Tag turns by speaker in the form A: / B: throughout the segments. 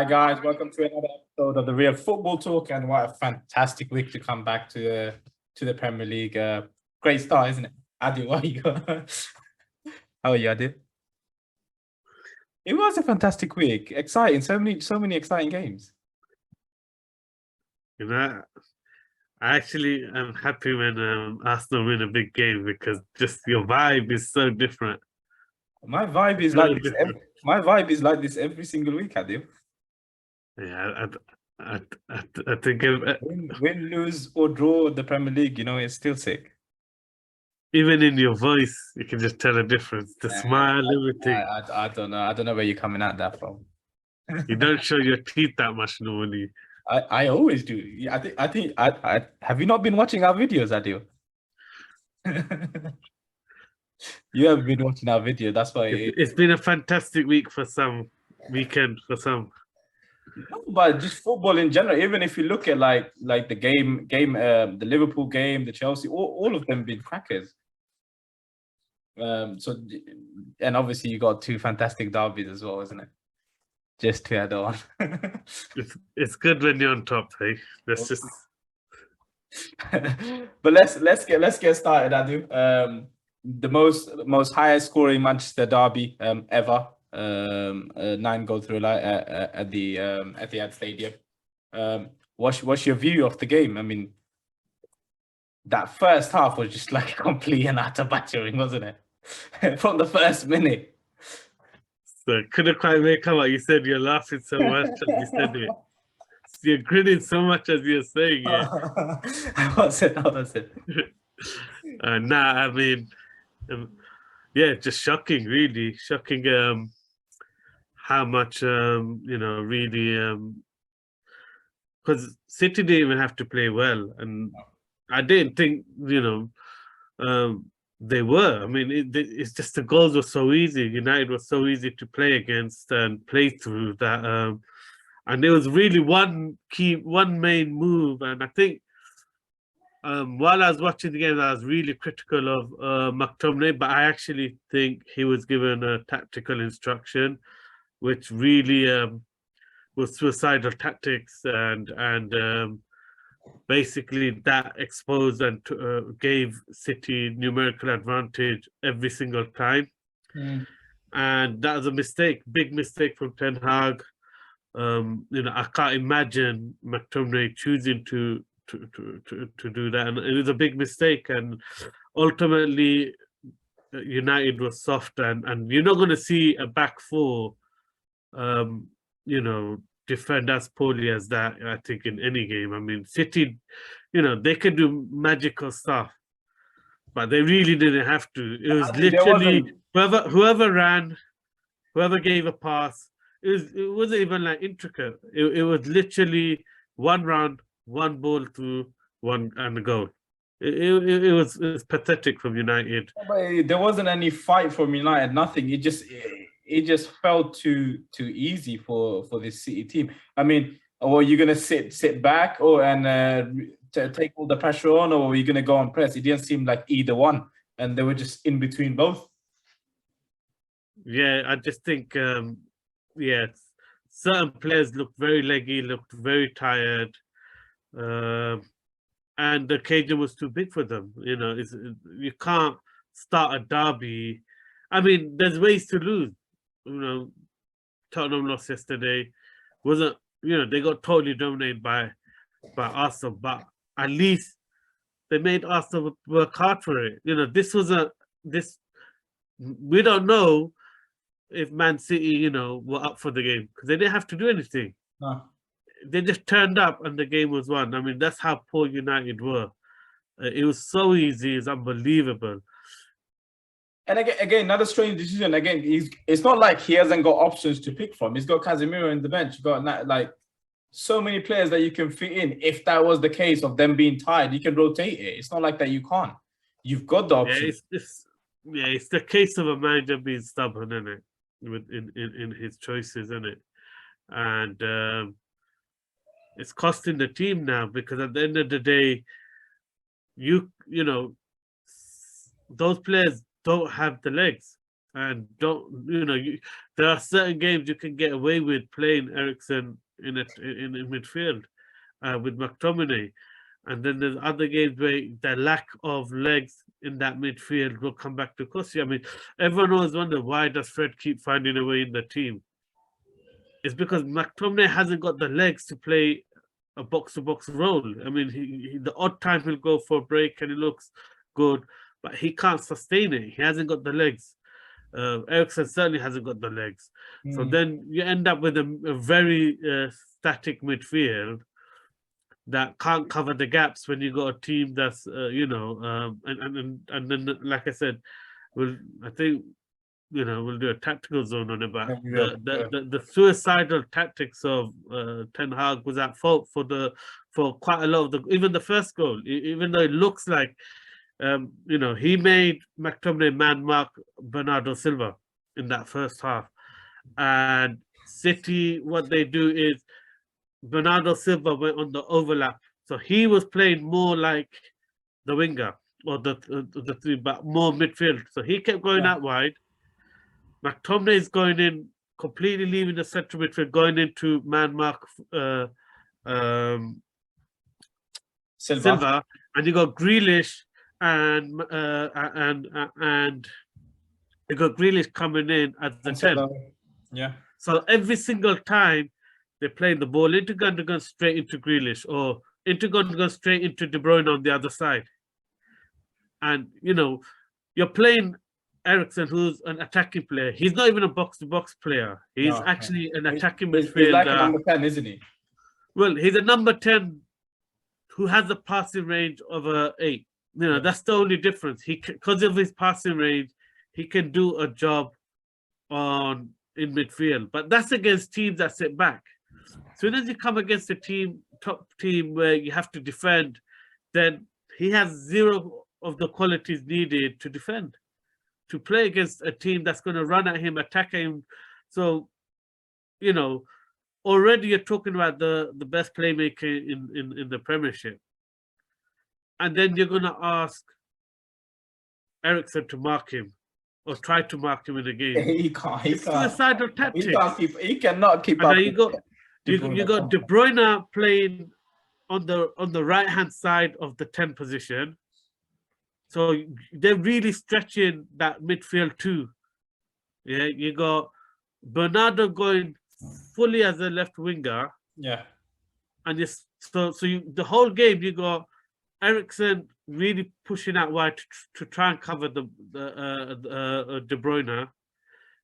A: guys, welcome to another episode of the Real Football Talk, and what a fantastic week to come back to the Premier League. Great start, isn't it? Adi, what are you? How are you, Adi? It was a fantastic week, exciting, so many exciting games.
B: You know, I actually am happy when Arsenal win a big game because just your vibe is so different.
A: My vibe is like this every single week, Adi.
B: Yeah, I think
A: Win, lose or draw the Premier League, it's still sick.
B: even in your voice, you can just tell a difference. The smile, everything.
A: I don't know. I don't know where you're coming at that from.
B: You don't show your teeth that much normally.
A: I always do. Yeah, I have you not been watching our videos, Adil? You have been watching our video. That's why
B: it's been a fantastic week for some, weekend for some.
A: No, but just football in general. Even if you look at like the game, the Liverpool game, the Chelsea, all of them been crackers. So, and obviously you got two fantastic derbies as well, isn't it? Just to add on.
B: It's good when you're on top, hey. Let's just.
A: But let's get started, Adu. The most highest scoring Manchester derby ever. 9-goal thriller at the Etihad Stadium. What's your view of the game? I mean, that first half was just like a complete and utter battering, wasn't it? From the first minute.
B: So couldn't quite make out what you said. You're laughing so much as you said it. You're grinning so much as you're saying it.
A: How was it?
B: Nah, I mean, yeah, just shocking, really shocking. How much, really, because City didn't even have to play well, and I didn't think, they were. I mean, it's just the goals were so easy. United was so easy to play against and play through that. And there was really one main move. And I think while I was watching the game, I was really critical of McTominay, but I actually think he was given a tactical instruction, which really was suicidal tactics, and basically that exposed and gave City numerical advantage every single time. And that was a mistake, big mistake from Ten Hag. I can't imagine McTominay choosing to do that, and it was a big mistake. And ultimately, United was soft, and you're not going to see a back four, defend as poorly as that, I think, in any game. I mean, City, they could do magical stuff, but they really didn't have to. It was literally whoever ran, whoever gave a pass. It wasn't even like intricate. It was literally one run, one ball through, one and a goal. It was pathetic from United.
A: But there wasn't any fight from United. Nothing. It just felt too easy for this City team. I mean, or you're gonna sit back and take all the pressure on, or you're gonna go on press. It didn't seem like either one, and they were just in between both.
B: Yeah, I just think certain players looked very leggy, looked very tired, and the occasion was too big for them. You can't start a derby. I mean, there's ways to lose. Tottenham lost yesterday. They got totally dominated by Arsenal, but at least they made Arsenal work hard for it. We don't know if Man City, were up for the game because they didn't have to do anything.
A: No.
B: They just turned up and the game was won. I mean, that's how poor United were. It was so easy, it's unbelievable.
A: And again, another strange decision. Again, it's not like he hasn't got options to pick from. He's got Casemiro in the bench. You've got like so many players that you can fit in. If that was the case of them being tired, you can rotate it. It's not like that you can't. You've got the option.
B: It's the case of a manager being stubborn, isn't it? In his choices, isn't it? And it's costing the team now, because at the end of the day, those players don't have the legs. And don't, there are certain games you can get away with playing Eriksen in midfield with McTominay. And then there's other games where the lack of legs in that midfield will come back to cost you. I mean, everyone always wonders, why does Fred keep finding a way in the team? It's because McTominay hasn't got the legs to play a box-to-box role. I mean, he the odd time he'll go for a break and he looks good, but he can't sustain it. He hasn't got the legs. Eriksen certainly hasn't got the legs. So then you end up with a very static midfield that can't cover the gaps when you got a team that's and then, like I said, I think we'll do a tactical zone on it, but the suicidal tactics of Ten Hag was at fault for quite a lot of even the first goal, even though it looks like he made McTominay man mark Bernardo Silva in that first half. And City, what they do is Bernardo Silva went on the overlap. So he was playing more like the winger or the three, but more midfield. So he kept going out wide. McTominay is going in, completely leaving the central midfield, going into man mark Silva, and you got Grealish and you got Grealish coming in as the 10.
A: Yeah.
B: So every single time they play the ball into Gundogan straight into Grealish, or into Gundogan straight into De Bruyne on the other side. And you're playing Eriksen, who's an attacking player. He's not even a box-to-box player. He's actually an attacking midfielder.
A: He's like a number 10, isn't he?
B: Well, he's a number 10 who has a passing range of a 8. That's the only difference. Because of his passing range, he can do a job in midfield. But that's against teams that sit back. As soon as you come against a top team where you have to defend, then he has zero of the qualities needed to defend, to play against a team that's going to run at him, attack him. So, already you're talking about the best playmaker in the Premiership. And then you're going to ask Eriksen to mark him or try to mark him in the game.
A: He can't.
B: It's suicidal tactics.
A: He cannot keep up.
B: You got De Bruyne playing on the right-hand side of the 10 position. So they're really stretching that midfield too. Yeah, you got Bernardo going fully as a left winger.
A: Yeah.
B: And the whole game you got Eriksen really pushing out wide to try and cover the De Bruyne.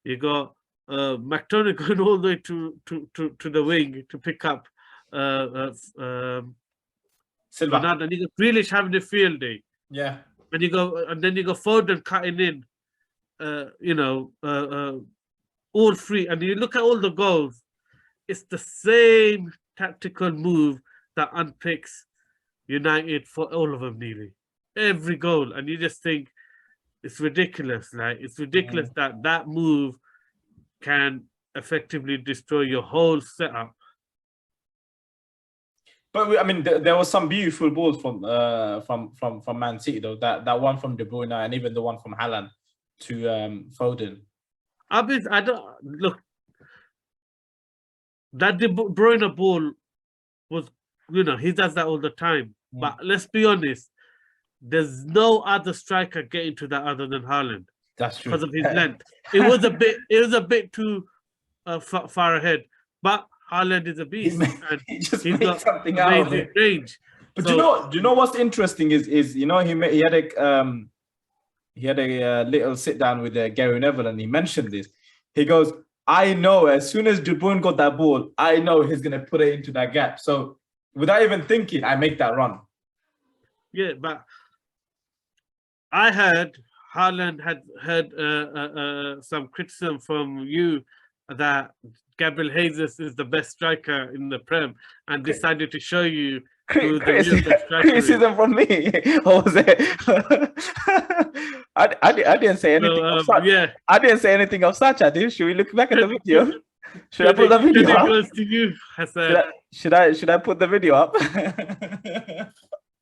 B: You got McTominay going all the way to the wing to pick up Silva. Bernardo, and you got Grealish having the field day.
A: Yeah.
B: And then you got Foden cutting in, all three. And you look at all the goals, it's the same tactical move that unpicks United for all of them nearly. Every goal. And you just think it's ridiculous. Like, it's ridiculous that move can effectively destroy your whole setup.
A: But I mean, there was some beautiful balls from Man City though. That one from De Bruyne and even the one from Haaland to Foden.
B: I don't look. That De Bruyne ball was, he does that all the time. But let's be honest, there's no other striker getting to that other than Haaland.
A: That's true.
B: Because of his length. It was a bit too far ahead. But Haaland is a beast, and he's got something amazing range.
A: But do you know what's interesting is he had a little sit down with Gary Neville, and he mentioned this. He goes, "I know as soon as De Bruyne got that ball, I know he's gonna put it into that gap. So without even thinking, I make that run."
B: Yeah, but I heard Haaland had heard some criticism from you that Gabriel Jesus is the best striker in the Prem, and decided to show you who the real best striker
A: criticism from me. What was it? I didn't say anything of such.
B: Yeah.
A: I didn't say anything of such. I did. Should we look back at the video? Should I put the video up?
B: Goes to you, Hassan.
A: Should I put the video up?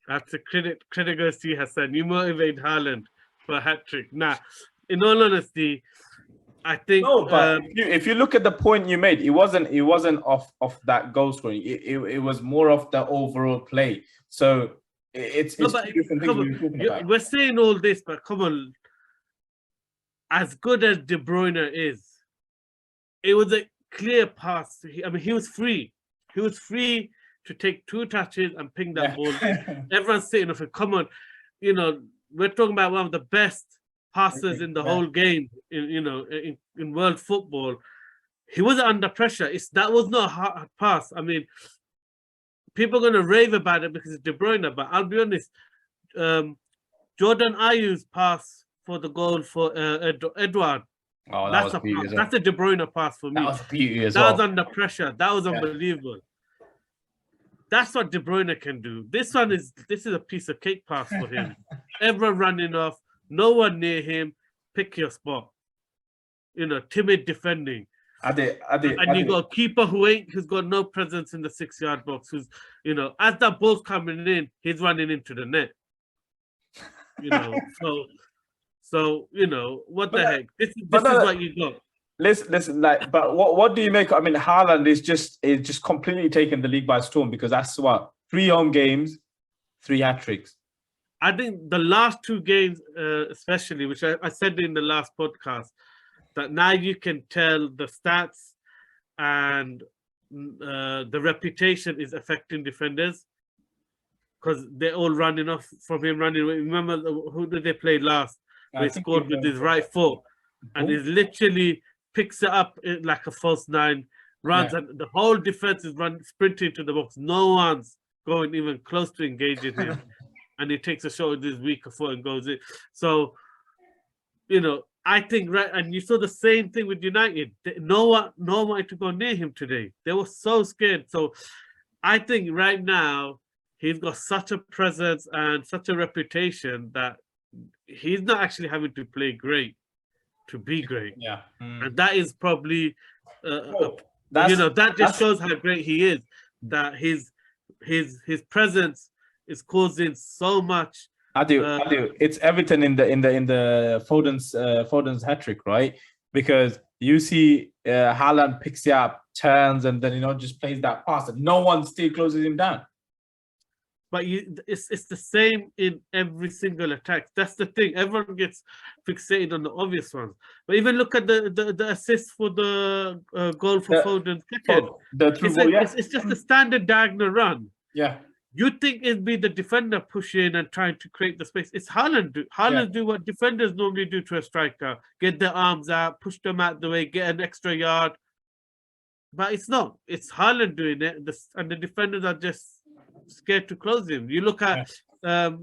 B: That's a credit goes to you, Hassan. You motivate Haaland for a hat trick. Nah, in all honesty, I think
A: No, but if you look at the point you made, it wasn't off that goal scoring. It was more of the overall play. So it's
B: no,
A: two
B: but
A: different things
B: come on,
A: we're talking about.
B: we're saying all this, but come on, as good as De Bruyne is, it was a clear pass. I mean, he was free. He was free to take 2 touches and ping that ball. Everyone's saying, "If it come on, you know, we're talking about one of the best passers in the whole game. In world football, he wasn't under pressure. That was not a hard pass. I mean, people are going to rave about it because it's De Bruyne, but I'll be honest. Jordan Ayew's pass for the goal for Edouard.
A: Oh,
B: That's a De Bruyne pass for me.
A: That was beauty as
B: that
A: well.
B: was under pressure. That was unbelievable. That's what De Bruyne can do. This is a piece of cake pass for him. Everyone running off, no one near him. Pick your spot. Timid defending. And you got a keeper who's got no presence in the 6-yard box. Who's, as that ball's coming in, he's running into the net. So what the heck? This is what you got.
A: Listen, but what do you make? I mean, Haaland is just completely taking the league by storm, because that's what 3 home games, 3 hat tricks.
B: I think the last 2 games, especially, which I said in the last podcast, that now you can tell the stats and the reputation is affecting defenders, because they're all running off from him, running away. Remember, who did they play last? He scored with his right foot, and he literally picks it up like a false 9, runs, and the whole defense is sprinting to the box. No one's going even close to engaging him, and he takes a shot with his weaker foot and goes in. So, I think, right, and you saw the same thing with United. No one wanted to go near him today. They were so scared. So, I think right now he's got such a presence and such a reputation that he's not actually having to play great to be great. And that is probably that just shows how great he is, that his presence is causing so much.
A: I do. It's evident in the Foden's hat trick, right? Because you see Haaland picks it up, turns, and then just plays that pass, and no one still closes him down.
B: But it's the same in every single attack. That's the thing. Everyone gets fixated on the obvious ones. But even look at the assist for the goal for Foden second. It's just a standard diagonal run.
A: Yeah.
B: You'd think it'd be the defender pushing and trying to create the space. It's Haaland. Haaland do what defenders normally do to a striker. Get their arms out, push them out the way, get an extra yard. But it's not. It's Haaland doing it. And the defenders are just scared to close him. You look at Lindelof.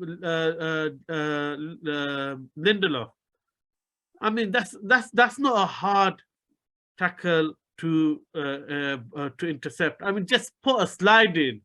B: I mean, that's not a hard tackle to intercept. I mean, just put a slide in.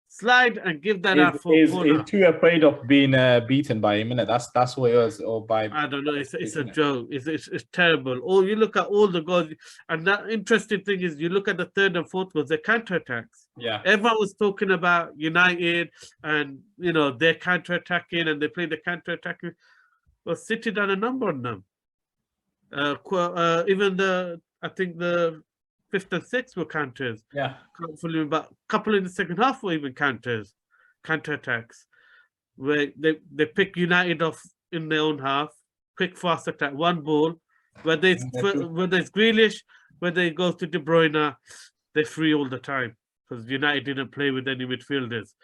B: Slide and give that out for corner.
A: He's too afraid of being beaten by him, innit? That's what it was. Or by
B: I don't know. It's a joke. It's terrible. Or you look at all the goals, and that interesting thing is you look at the 3rd and 4th goals, they're counter-attacks.
A: Yeah.
B: Everyone was talking about United and they're counter-attacking and they play the counter-attacking. Well, City done a number on them. Even I think the 5th and 6th were counters.
A: Yeah.
B: But a couple in the second half were even counter-attacks, where they pick United off in their own half, quick, fast attack, one ball. Whether it's Grealish, whether it goes to De Bruyne, they're free all the time, because United didn't play with any midfielders.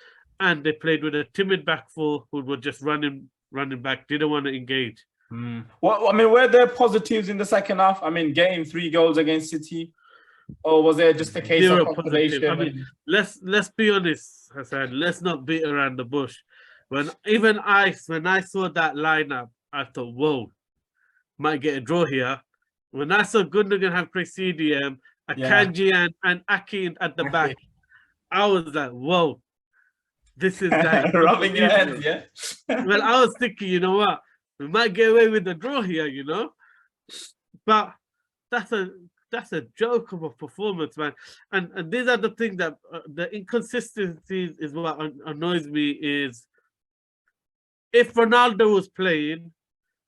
B: And they played with a timid back 4 who were just running back, didn't want to engage.
A: Well, I mean, were there positives in the second half? I mean, getting 3 goals against City, or was it just a case of consolation?
B: I mean, let's be honest, Hassan. Let's not beat around the bush. When I saw that lineup, I thought, whoa, might get a draw here. When I saw Gundogan have Presidium, Akanji and Aki at the back, I was like, whoa, this is like
A: rubbing your hands, yeah.
B: Well, I was thinking, you know what, we might get away with the draw here, but that's a joke of a performance, man. And these are the things that the inconsistencies is what annoys me. Is if Ronaldo was playing,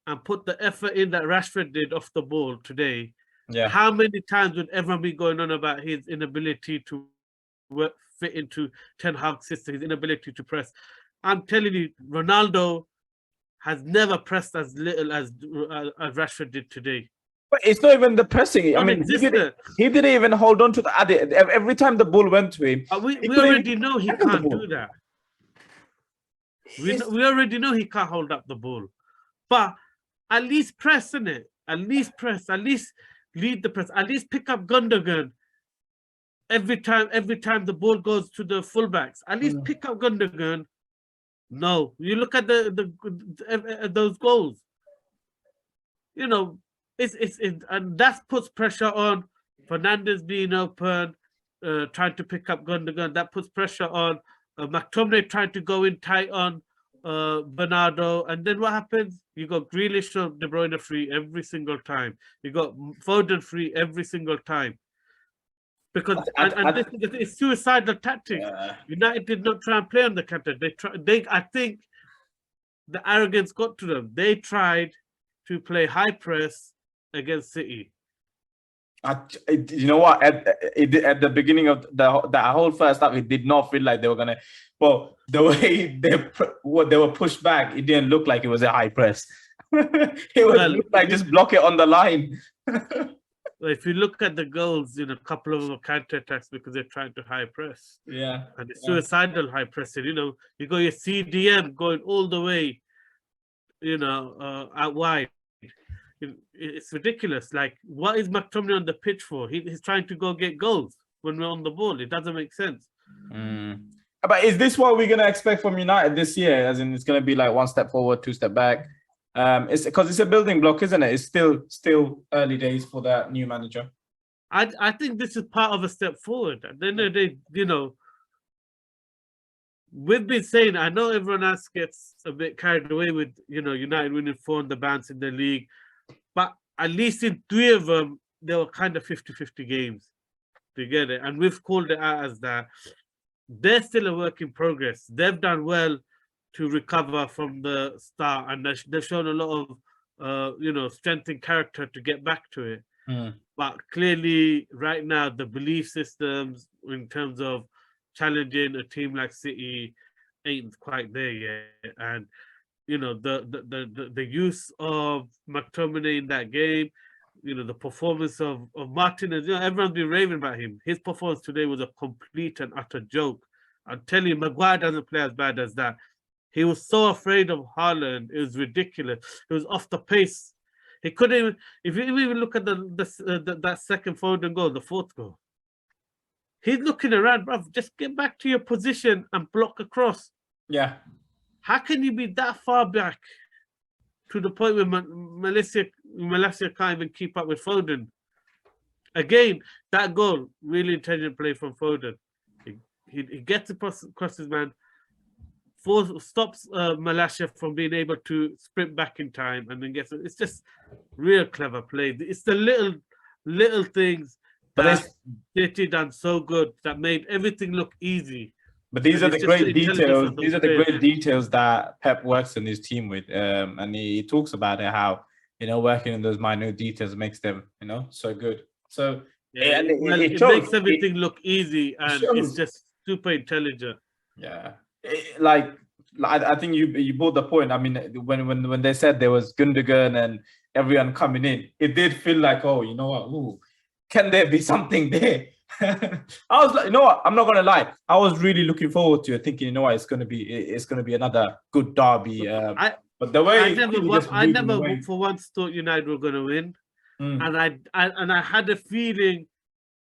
B: and put the effort in that Rashford did off the ball today,
A: Yeah.
B: how many times would everyone be going on about his inability to fit into Ten Hag's system, his inability to press? I'm telling you, Ronaldo has never pressed as little as Rashford did today.
A: But it's not even the pressing. I mean, he didn't even hold on to the every time the ball went to him.
B: We already know he can't do that. We already know he can't hold up the ball. But at least press, innit? At least press. At least lead the press. At least pick up Gundogan every time the ball goes to the fullbacks. At least pick up Gundogan. No, you look at those goals. You know, and that puts pressure on Fernandes being open, trying to pick up Gundogan. That puts pressure on McTominay trying to go in tight on Bernardo. And then what happens? You got Grealish or De Bruyne free every single time. You got Foden free every single time. Because this is suicidal tactics. Yeah. United did not try and play on the counter. I think the arrogance got to them. They tried to play high press against City.
A: You know what? At the beginning of that whole first half, it did not feel like they were gonna. Well, the way they were pushed back, it didn't look like it was a high press. It looked like just block it on the line.
B: If you look at the goals, a couple of them are counter attacks because they're trying to high press.
A: Yeah,
B: and it's suicidal high pressing. You got your CDM going all the way, out wide. It's ridiculous. Like, what is McTominay on the pitch for? He's trying to go get goals when we're on the ball. It doesn't make sense.
A: But is this what we're gonna expect from United this year? As in, it's gonna be like one step forward, two step back. It's because it's a building block, isn't it? It's still early days for that new manager.
B: I think this is part of a step forward. At the end of the day, we've been saying, I know everyone else gets a bit carried away with, United winning 4 on the bounce in the league, but at least in 3 of them, they were kind of 50-50 games. To get it? And we've called it out as that. They're still a work in progress. They've done well to recover from the start, and they've shown a lot of strength in character to get back to it. But clearly right now the belief systems in terms of challenging a team like City ain't quite there yet. And the use of McTominay in that game, the performance of Martinez, everyone's been raving about him. His performance today was a complete and utter joke. I'm telling you, Maguire doesn't play as bad as that. He was so afraid of Haaland. It was ridiculous. It was off the pace. He couldn't even, if you even look at that second Foden goal, the 4th goal, he's looking around, bruv, just get back to your position and block across.
A: Yeah.
B: How can you be that far back to the point where Malaysia can't even keep up with Foden? Again, that goal, really intelligent play from Foden. He gets across his man, stops Malaysia from being able to sprint back in time, and then gets it. It's just real clever play. It's the little things that City done so good that made everything look easy.
A: But these are the great details. These are the great details that Pep works in his team with, and he talks about it, how working in those minute details makes them so good. So
B: it makes everything look easy, and it's just super intelligent.
A: Yeah. I think you brought the point. I mean, when they said there was Gundogan and everyone coming in, it did feel like, oh, you know what? Ooh, can there be something there? I was like, I'm not gonna lie. I was really looking forward to it, thinking, it's gonna be another good derby. But the way
B: I never for once thought United were gonna win, and I had a feeling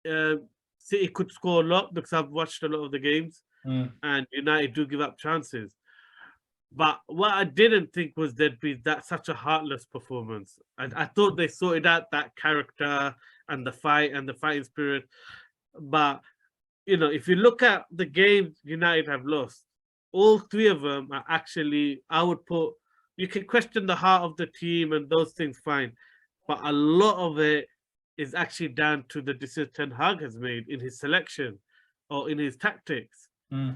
B: City could score a lot because I've watched a lot of the games. And United do give up chances, but what I didn't think was there'd be such a heartless performance. I thought they sorted out that character and the fight and the fighting spirit, but if you look at the games United have lost, all 3 of them are actually, I would put, you can question the heart of the team and those things, fine, but a lot of it is actually down to the decision Ten Hag has made in his selection or in his tactics. And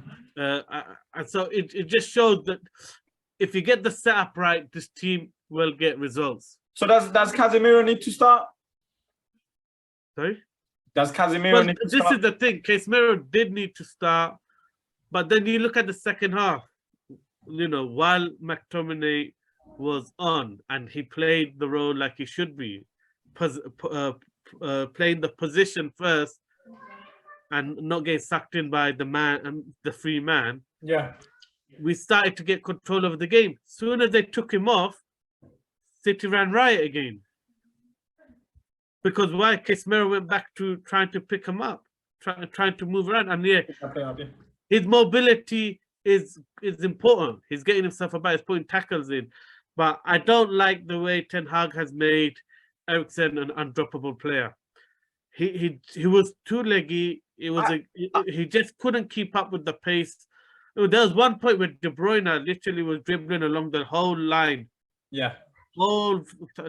B: so it just shows that if you get the setup right, this team will get results.
A: So does Casemiro need to start?
B: Sorry?
A: Does Casemiro
B: Well,
A: need to
B: this
A: start?
B: is the thing. Casemiro did need to start, but then you look at the second half, while McTominay was on and he played the role like he should be, playing the position first and not getting sucked in by the man and the free man.
A: Yeah.
B: We started to get control of the game. Soon as they took him off, City ran riot again. Because why? Casemiro went back to trying to pick him up, trying to move around. And his mobility is important. He's getting himself about, he's putting tackles in. But I don't like the way Ten Hag has made Eriksen an undroppable player. He was too leggy. He just couldn't keep up with the pace. There was one point where De Bruyne literally was dribbling along the whole line.
A: Yeah.
B: Whole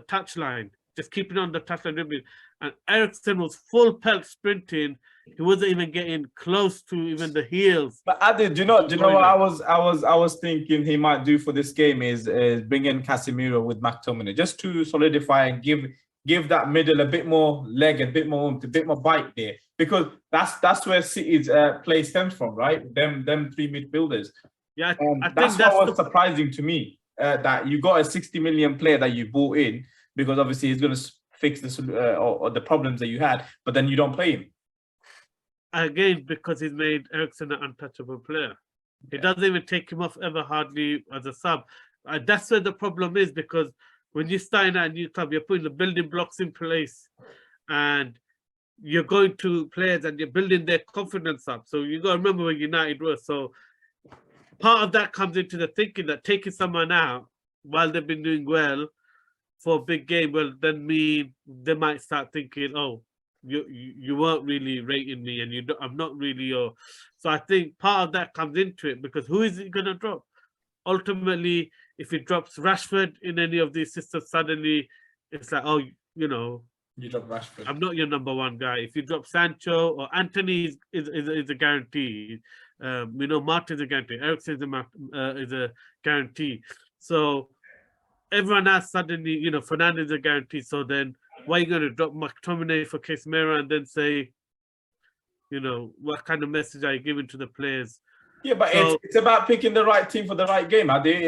B: touch line. Just keeping on the touch line dribbling. And Eriksen was full pelt sprinting. He wasn't even getting close to even the heels.
A: But Adi, do you know what I was thinking he might do for this game is bring in Casemiro with McTominay just to solidify and give that middle a bit more leg, a bit more bite there, because that's where City's play stems from, right? Them three midfielders.
B: Yeah, I
A: that's
B: think
A: what was surprising to me, that you got a 60 million player that you bought in because obviously he's going to fix or the problems that you had, but then you don't play him.
B: Again, because he's made Eriksen an untouchable player. He doesn't even take him off ever hardly as a sub. That's where the problem is, because when you're starting at a new club, you're putting the building blocks in place and you're going to players and you're building their confidence up. So you got to remember where United were. So part of that comes into the thinking that taking someone out while they've been doing well for a big game will then mean they might start thinking, oh, you weren't really rating me and I'm not really your. So I think part of that comes into it, because who is he going to drop? Ultimately, if he drops Rashford in any of these systems, suddenly it's like, oh,
A: you drop Rashford.
B: I'm not your number one guy. If you drop Sancho or Anthony is a guarantee. Martin's a guarantee. Eriksen is a guarantee. So everyone else suddenly, Fernandes is a guarantee. So then why are you going to drop McTominay for Casemiro and then say, what kind of message are you giving to the players?
A: Yeah, but it's about picking the right team for the right game. I think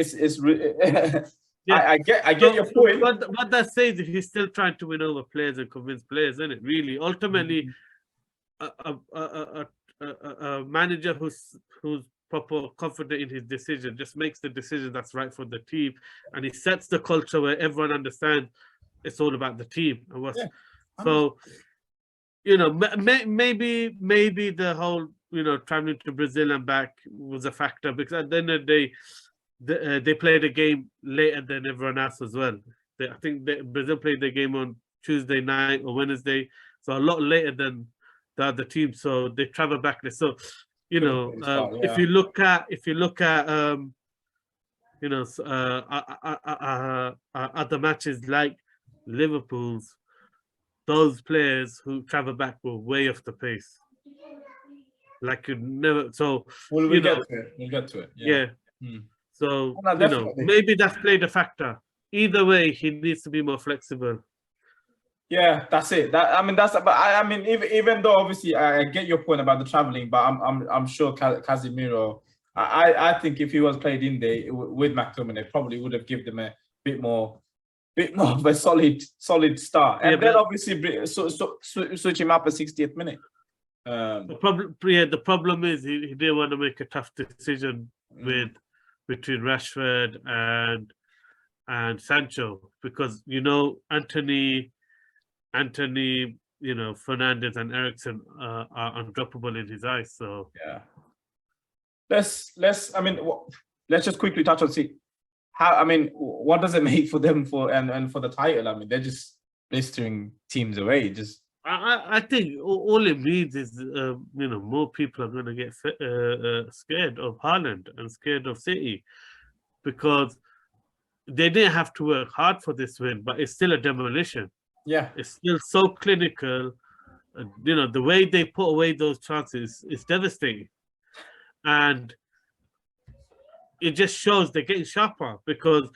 A: I get your point.
B: What that says is he's still trying to win over players and convince players, isn't it? Really, ultimately, a manager who's proper confident in his decision just makes the decision that's right for the team, and he sets the culture where everyone understands it's all about the team. So, maybe the whole traveling to Brazil and back was a factor, because at the end of the day, they played a game later than everyone else as well. I think Brazil played their game on Tuesday night or Wednesday, so a lot later than the other team. So they travel back there. So if you look at other matches like Liverpool's, those players who travel back were way off the pace. Like you'd never. So
A: we'll get to it.
B: Yeah. So maybe that's played a factor. Either way, he needs to be more flexible.
A: Yeah, that's it. Even though obviously I get your point about the traveling, but I'm sure Casemiro. I think if he was played in there with McTominay, probably would have given them a bit more of a solid start, and then obviously switch him up at 60th minute.
B: The problem is he didn't want to make a tough decision between Rashford and Sancho, because Anthony, Fernandes and Eriksen are undroppable in his eyes. So
A: yeah, let's just quickly touch on see how. What does it make for them and for the title? They're just blistering teams away. Just
B: I think all it means is more people are going to get scared of Haaland and scared of City, because they didn't have to work hard for this win, but it's still a demolition.
A: Yeah,
B: it's still so clinical. The way they put away those chances is devastating, and it just shows they're getting sharper, because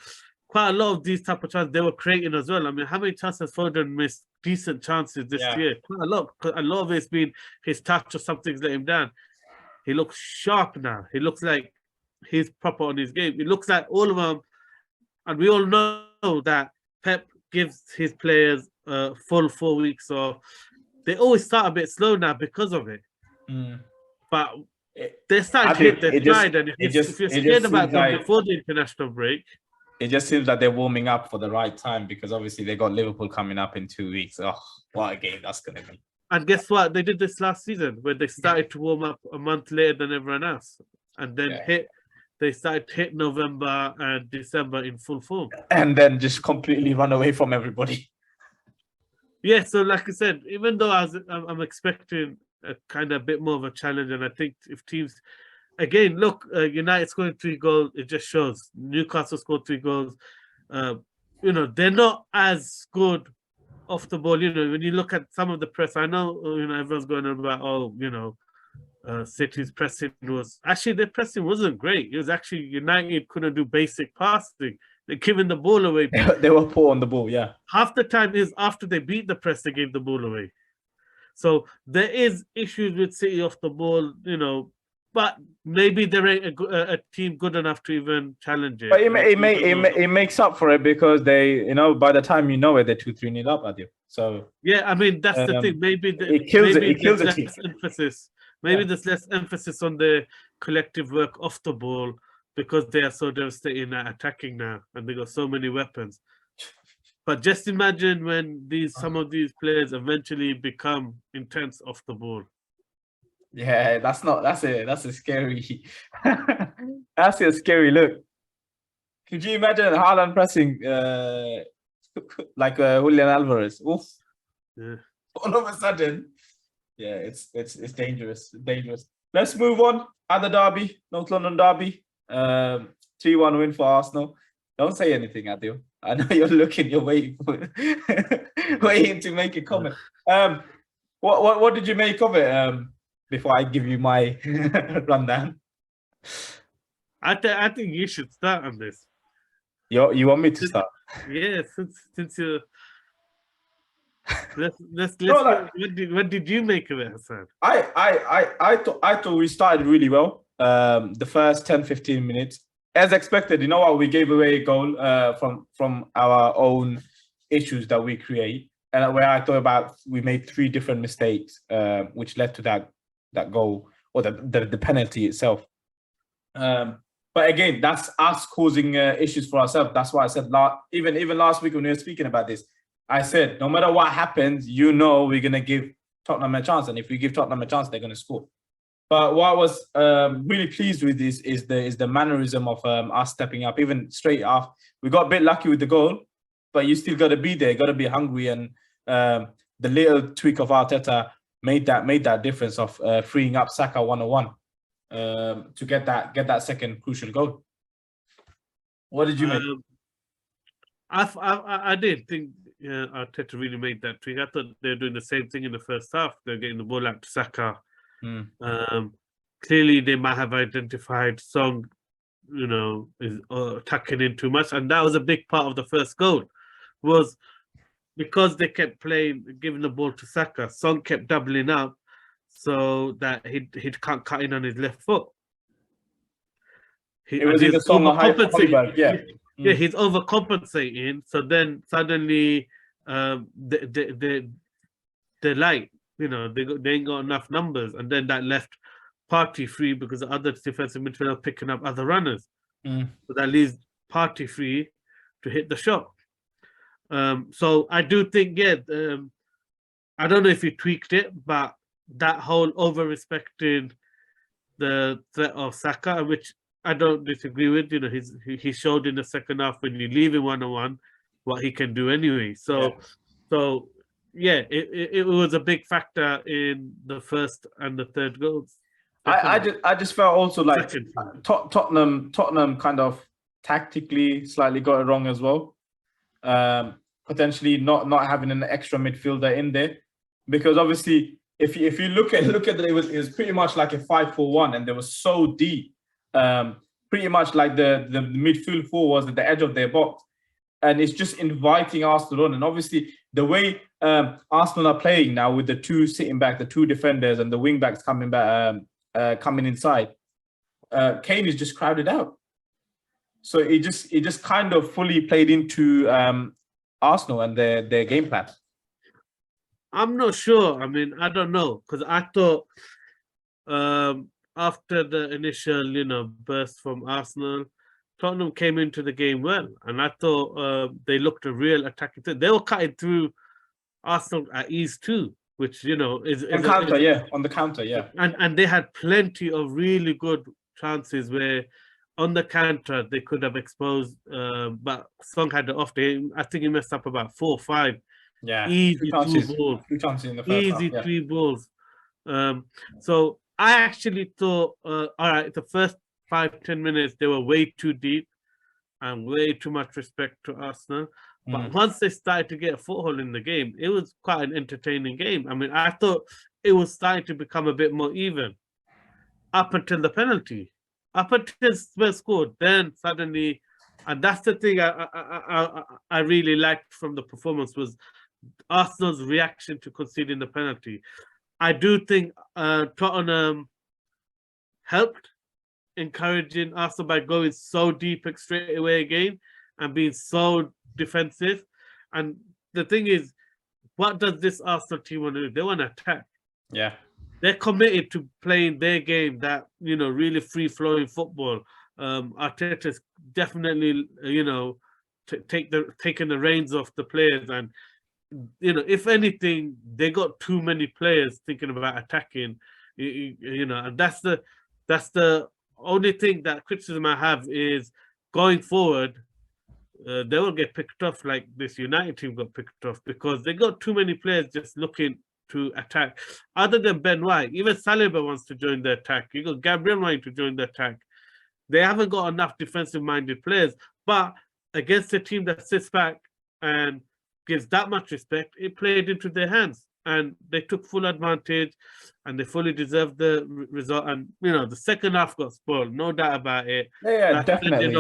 B: quite a lot of these type of chances they were creating as well. I mean, how many chances has Foden missed? Decent chances this year, quite a lot. A lot of it's been his touch or something's let him down. He looks sharp now. He looks like he's proper on his game. It looks like all of them, and we all know that Pep gives his players full 4 weeks off. They always start a bit slow now because of it. But they're starting to hit their stride, and if you're scared about them before the international break,
A: it just seems like they're warming up for the right time, because obviously they got Liverpool coming up in 2 weeks. Oh, what a game that's going to be.
B: And guess what? They did this last season where they started to warm up a month later than everyone else. And then they started to hit November and December in full form.
A: And then just completely run away from everybody.
B: Yeah, so like I said, even though I'm expecting a kind of bit more of a challenge, and I think if teams... Again, look, United scoring 3 goals, it just shows. Newcastle scored 3 goals. They're not as good off the ball. When you look at some of the press, I know, everyone's going on about, City's pressing was... Actually, their pressing wasn't great. It was actually United couldn't do basic passing. They're giving the ball away.
A: They were poor on the ball, yeah.
B: Half the time is after they beat the press, they gave the ball away. So there is issues with City off the ball, but maybe there ain't a team good enough to even challenge it.
A: But it makes up for it, because they, by the time they're 2-3-0 up at you. So
B: yeah, I mean that's the thing. Maybe
A: it kills
B: there's less emphasis. Maybe there's less emphasis on the collective work off the ball, because they are so devastating at attacking now, and they got so many weapons. But just imagine when some of these players eventually become intense off the ball.
A: Yeah, that's a scary that's a scary look. Could you imagine Haaland pressing like Julian Alvarez? Oof.
B: Yeah.
A: All of a sudden. Yeah, it's dangerous. Let's move on. Other derby, North London derby. 3-1 win for Arsenal. Don't say anything, Adil. I know you're waiting to make a comment. What did you make of it? Before I give you my rundown,
B: I think you should start on this.
A: You want me to start?
B: Yeah, since you let's what did you make of it, Hassan?
A: I thought we started really well. The first 10-15 minutes, as expected. You know what? We gave away a goal from our own issues that we create, and where I thought about we made 3 different mistakes, which led to that goal, or the penalty itself. But again, that's us causing issues for ourselves. That's why I said even last week when we were speaking about this, I said no matter what happens, we're gonna give Tottenham a chance, and if we give Tottenham a chance, they're gonna score. But what I was really pleased with this is the mannerism of us stepping up. Even straight off, we got a bit lucky with the goal, but you still got to be there, got to be hungry, and the little tweak of Arteta made that difference of freeing up Saka 1-on-1 to get that second crucial goal. What did you make?
B: I did think Arteta really made that tweak. I thought they were doing the same thing in the first half. They're getting the ball out to Saka. Clearly, they might have identified Song, is tucking in too much, and that was a big part of the first goal. Was because they kept giving the ball to Saka. Song kept doubling up so that he can't cut in on his left foot.
A: It was either Song or Højbjerg, yeah.
B: Yeah, he's overcompensating. So then suddenly they're light. They ain't got enough numbers, and then that left Partey free because the other defensive midfielder picking up other runners. So that leaves Partey free to hit the shot. So I do think, I don't know if he tweaked it, but that whole over-respecting the threat of Saka, which I don't disagree with. He showed in the second half when you leave him 1-on-1 what he can do anyway. So it was a big factor in the first and the third goals.
A: I just felt also like Tottenham kind of tactically slightly got it wrong as well. Potentially not having an extra midfielder in there, because obviously if you look at it, it was pretty much like a 5-4-1, and they were so deep. Pretty much like the midfield 4 was at the edge of their box, and it's just inviting Arsenal on. And obviously, the way Arsenal are playing now with the two sitting back, the two defenders, and the wing backs coming back, coming inside, Kane is just crowded out. So it just kind of fully played into Arsenal and their game plan.
B: I'm not sure. I mean, I don't know, because I thought after the initial, burst from Arsenal, Tottenham came into the game well, and I thought they looked a real attacking team. They were cutting through Arsenal at ease too, which is
A: on counter, on the counter, yeah.
B: And they had plenty of really good chances where on the counter they could have exposed, but Song had the off day. I think he messed up about 4 or 5.
A: Yeah,
B: easy 2 balls.
A: 2 chances in the first
B: Easy
A: half,
B: 3 balls. So I actually thought, all right, the first 5-10 minutes they were way too deep and way too much respect to Arsenal. But once they started to get a foothold in the game, it was quite an entertaining game. I mean, I thought it was starting to become a bit more even up until the penalty. Up until Spurs scored, then suddenly, and that's the thing I really liked from the performance was Arsenal's reaction to conceding the penalty. I do think Tottenham helped encouraging Arsenal by going so deep straight away again and being so defensive. And the thing is, what does this Arsenal team want to do? They want to attack.
A: Yeah.
B: They're committed to playing their game, that, really free-flowing football. Arteta's definitely, taking the reins off the players. And, if anything, they got too many players thinking about attacking, and that's the only thing that criticism I have is going forward, they will get picked off like this United team got picked off because they got too many players just looking to attack. Other than Ben White, even Saliba wants to join the attack. You got Gabriel wanting to join the attack. They haven't got enough defensive-minded players. But against a team that sits back and gives that much respect, it played into their hands. And they took full advantage and they fully deserved the result. And, the second half got spoiled, no doubt about it.
A: Yeah, definitely.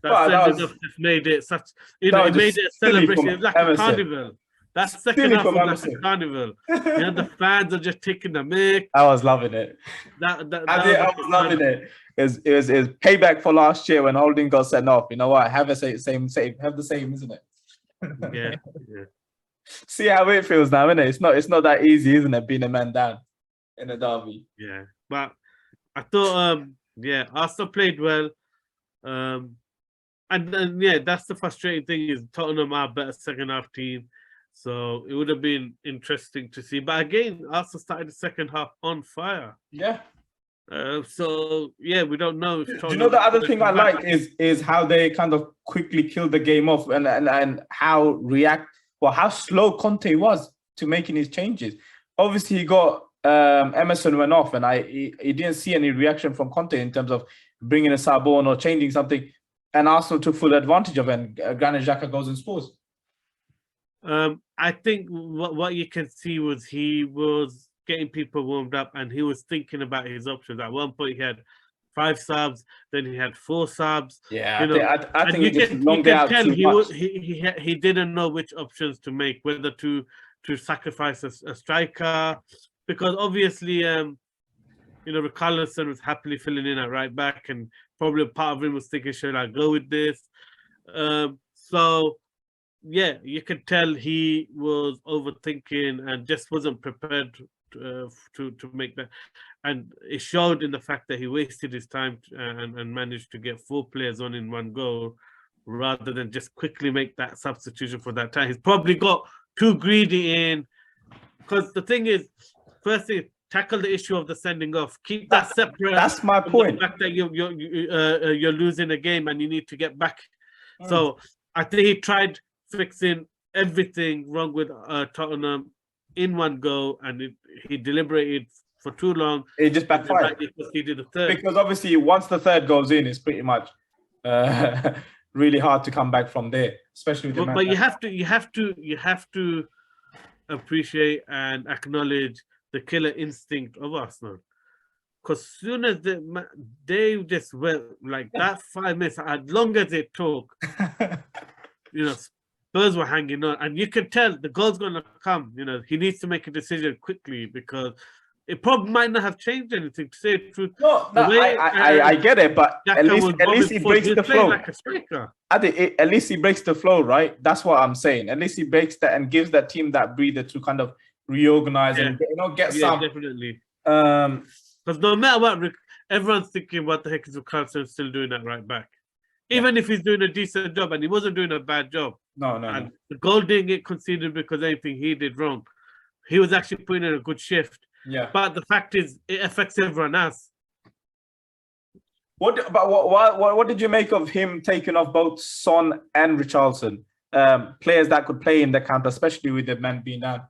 B: That just made it such, it made it a celebration. It was like a carnival. That second half was like a carnival. The fans are just taking the mic.
A: I was loving it.
B: I was
A: loving it. It was payback for last year when Holding got sent off. You know what? Have the same, isn't it?
B: Yeah.
A: See how it feels now, isn't it? It's not that easy, isn't it? Being a man down in a derby.
B: Yeah, but I thought, Arsenal played well. And then, that's the frustrating thing is Tottenham are a better second half team. So it would have been interesting to see. But again, Arsenal started the second half on fire.
A: Yeah.
B: We don't know.
A: Do you know the other thing I like is how they kind of quickly killed the game off and how slow Conte was to making his changes. Obviously, he got Emerson went off, and he didn't see any reaction from Conte in terms of bringing a sub on or changing something. And Arsenal took full advantage of it. And Granit Xhaka goes and scores.
B: I think what you can see was he was getting people warmed up and he was thinking about his options. At one point, he had 5 subs, then he had 4 subs.
A: Yeah, I think
B: you can tell he didn't know which options to make, whether to sacrifice a striker, because obviously, Richarlison was happily filling in at right back, and probably part of him was thinking, should I go with this? You could tell he was overthinking and just wasn't prepared to make that. And it showed in the fact that he wasted his time and managed to get 4 players on in one goal rather than just quickly make that substitution for that time. He's probably got too greedy in, because the thing is, firstly, tackle the issue of the sending off. Keep that separate.
A: That's my point.
B: The fact that you're losing a game and you need to get back. So I think he tried fixing everything wrong with Tottenham in one go, and he deliberated for too long.
A: It just backfired.
B: He did the third.
A: Because obviously, once the third goes in, it's pretty much really hard to come back from there, especially with the
B: but you have to appreciate and acknowledge the killer instinct of Arsenal. Because soon as they just went like that 5 minutes, as long as it took, Spurs were hanging on, and you can tell the goal's going to come. He needs to make a decision quickly because it probably might not have changed anything, to say the truth.
A: No, I get it, but at least he breaks the flow.
B: Like a striker.
A: I think at least he breaks the flow, right? That's what I'm saying. At least he breaks that and gives that team that breather to kind of reorganize and get some.
B: Definitely. Because no matter what, everyone's thinking, what the heck is Carlson still doing that right back? Even if he's doing a decent job, and he wasn't doing a bad job.
A: No.
B: The goal didn't get conceded because anything he did wrong. He was actually putting in a good shift.
A: Yeah.
B: But the fact is, it affects everyone else.
A: What did you make of him taking off both Son and Richarlison? Players that could play in the counter, especially with the men being down.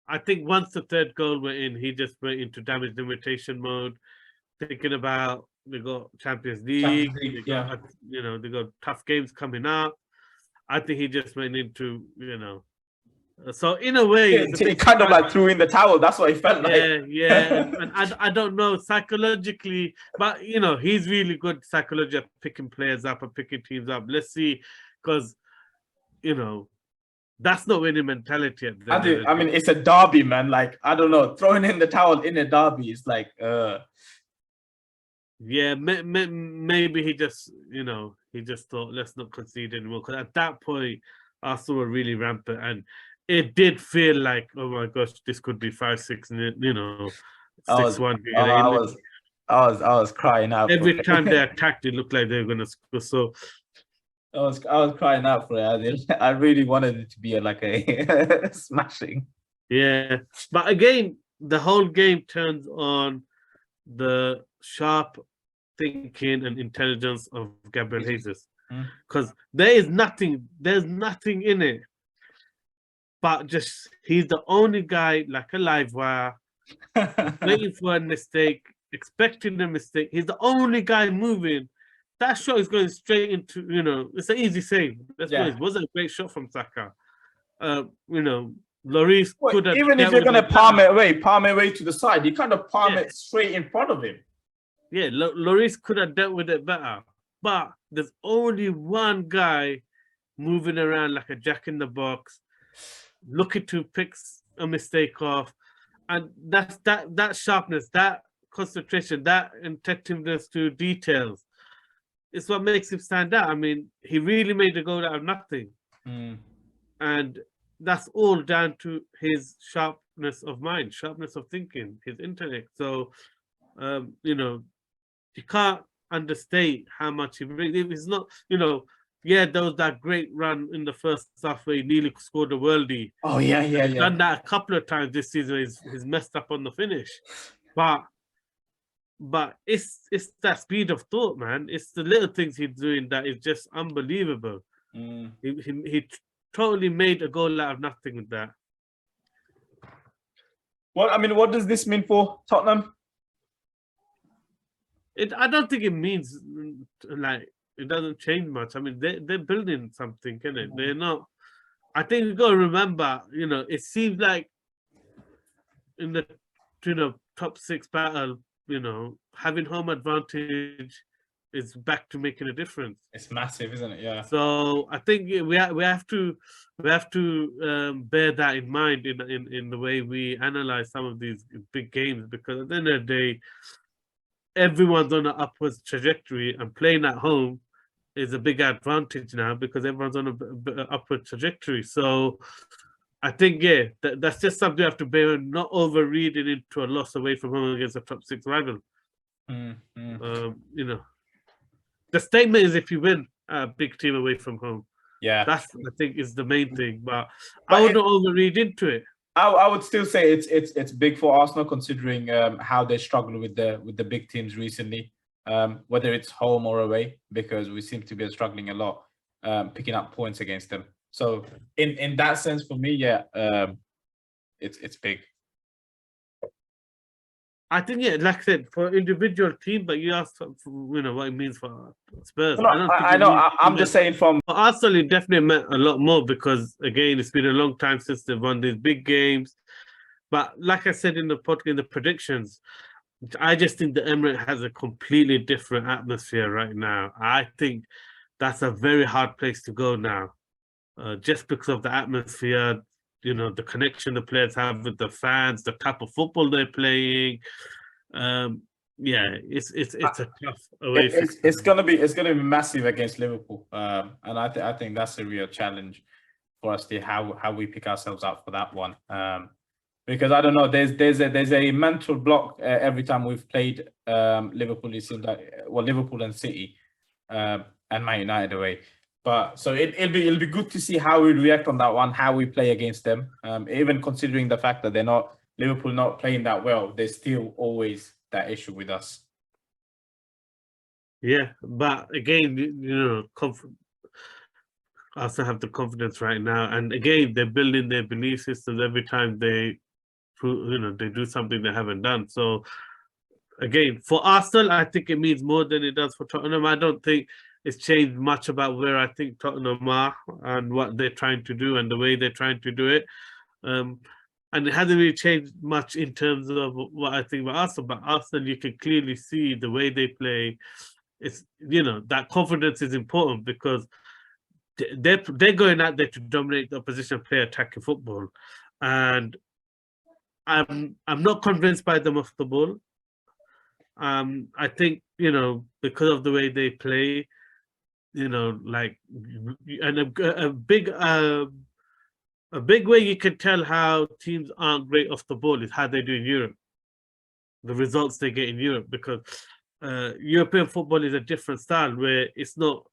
B: I think once the third goal went in, he just went into damage limitation mode, thinking about they got Champions League, they got, they got tough games coming up. I think he just went into, So in a way,
A: he kind of like threw in the towel. That's what he felt like.
B: Yeah. And I don't know psychologically, but he's really good psychologically at picking players up and picking teams up. Let's see, because that's not winning mentality.
A: I mean, it's a derby, man. Like, I don't know, throwing in the towel in a derby is like,
B: Yeah, maybe he just, he just thought, let's not concede anymore. Because at that point, Arsenal were really rampant, and it did feel like, oh my gosh, this could be 5-6, 6-1.
A: I was crying out.
B: Every time they attacked, it looked like they were going to score. So
A: I was crying out for it. I really wanted it to be like a smashing.
B: Yeah, but again, the whole game turns on the sharp thinking and intelligence of Gabriel Jesus, because there's nothing in it, but just he's the only guy like a live wire, waiting for a mistake, expecting a mistake. He's the only guy moving. That shot is going straight into, it's an easy save. It wasn't a great shot from Saka. Lloris could have,
A: even if you're going to palm it away to the side, you kind of palm it straight in front of him.
B: Yeah, Lloris could have dealt with it better. But there's only one guy moving around like a jack in the box, looking to pick a mistake off. And that's that sharpness, that concentration, that attentiveness to details. It's what makes him stand out. I mean, he really made the goal out of nothing. And that's all down to his sharpness of mind, sharpness of thinking, his intellect. So, you can't understate how much he brings. It's not, there was that great run in the first half where he nearly scored a worldie.
A: Oh, yeah.
B: He's done that a couple of times this season. He's messed up on the finish. But it's that speed of thought, man. It's the little things he's doing that is just unbelievable. He totally made a goal out of nothing with that.
A: What does this mean for Tottenham?
B: I don't think it means like it doesn't change much. I mean, they're building something, isn't it? They're not. I think you got to remember, it seems like in the top 6 battle, having home advantage is back to making a difference.
A: It's massive, isn't it? Yeah.
B: So I think we have to bear that in mind in the way we analyze some of these big games, because at the end of the day, everyone's on an upwards trajectory, and playing at home is a big advantage now because everyone's on an upward trajectory. So I think, that's just something you have to bear in, not overreading into a loss away from home against a top 6 rival. The statement is if you win a big team away from home.
A: Yeah.
B: That's, I think, is the main thing. But I wouldn't overread into it.
A: I would still say it's big for Arsenal, considering how they struggle with the big teams recently, whether it's home or away, because we seem to be struggling a lot picking up points against them. So in that sense, for me, it's big.
B: I think, like I said, for individual team, but you asked what it means for Spurs.
A: No, I know. I'm just saying from
B: Arsenal, it definitely meant a lot more because, again, it's been a long time since they've won these big games. But like I said in the predictions, I just think the Emirates has a completely different atmosphere right now. I think that's a very hard place to go now, just because of the atmosphere, the connection the players have with the fans, the type of football they're playing. Yeah, it's a tough away fixture.
A: It's gonna be massive against Liverpool, and I think that's a real challenge for us to how we pick ourselves up for that one. Because I don't know, there's a mental block every time we've played Liverpool. It seems like Liverpool and City, and Man United away. But so it'll be good to see how we react on that one, how we play against them. Even considering the fact that Liverpool not playing that well, there's still always that issue with us.
B: Yeah, but again, I also have the confidence right now, and again, they're building their belief systems every time they do something they haven't done. So again, for Arsenal, I think it means more than it does for Tottenham. I don't think it's changed much about where I think Tottenham are and what they're trying to do and the way they're trying to do it. And it hasn't really changed much in terms of what I think about Arsenal. But Arsenal, you can clearly see the way they play. It's that confidence is important because they're going out there to dominate the opposition, play attacking football, and I'm not convinced by them off the ball. I think because of the way they play, like, and a big way you can tell how teams aren't great off the ball is how they do in Europe. The results they get in Europe, because European football is a different style where it's not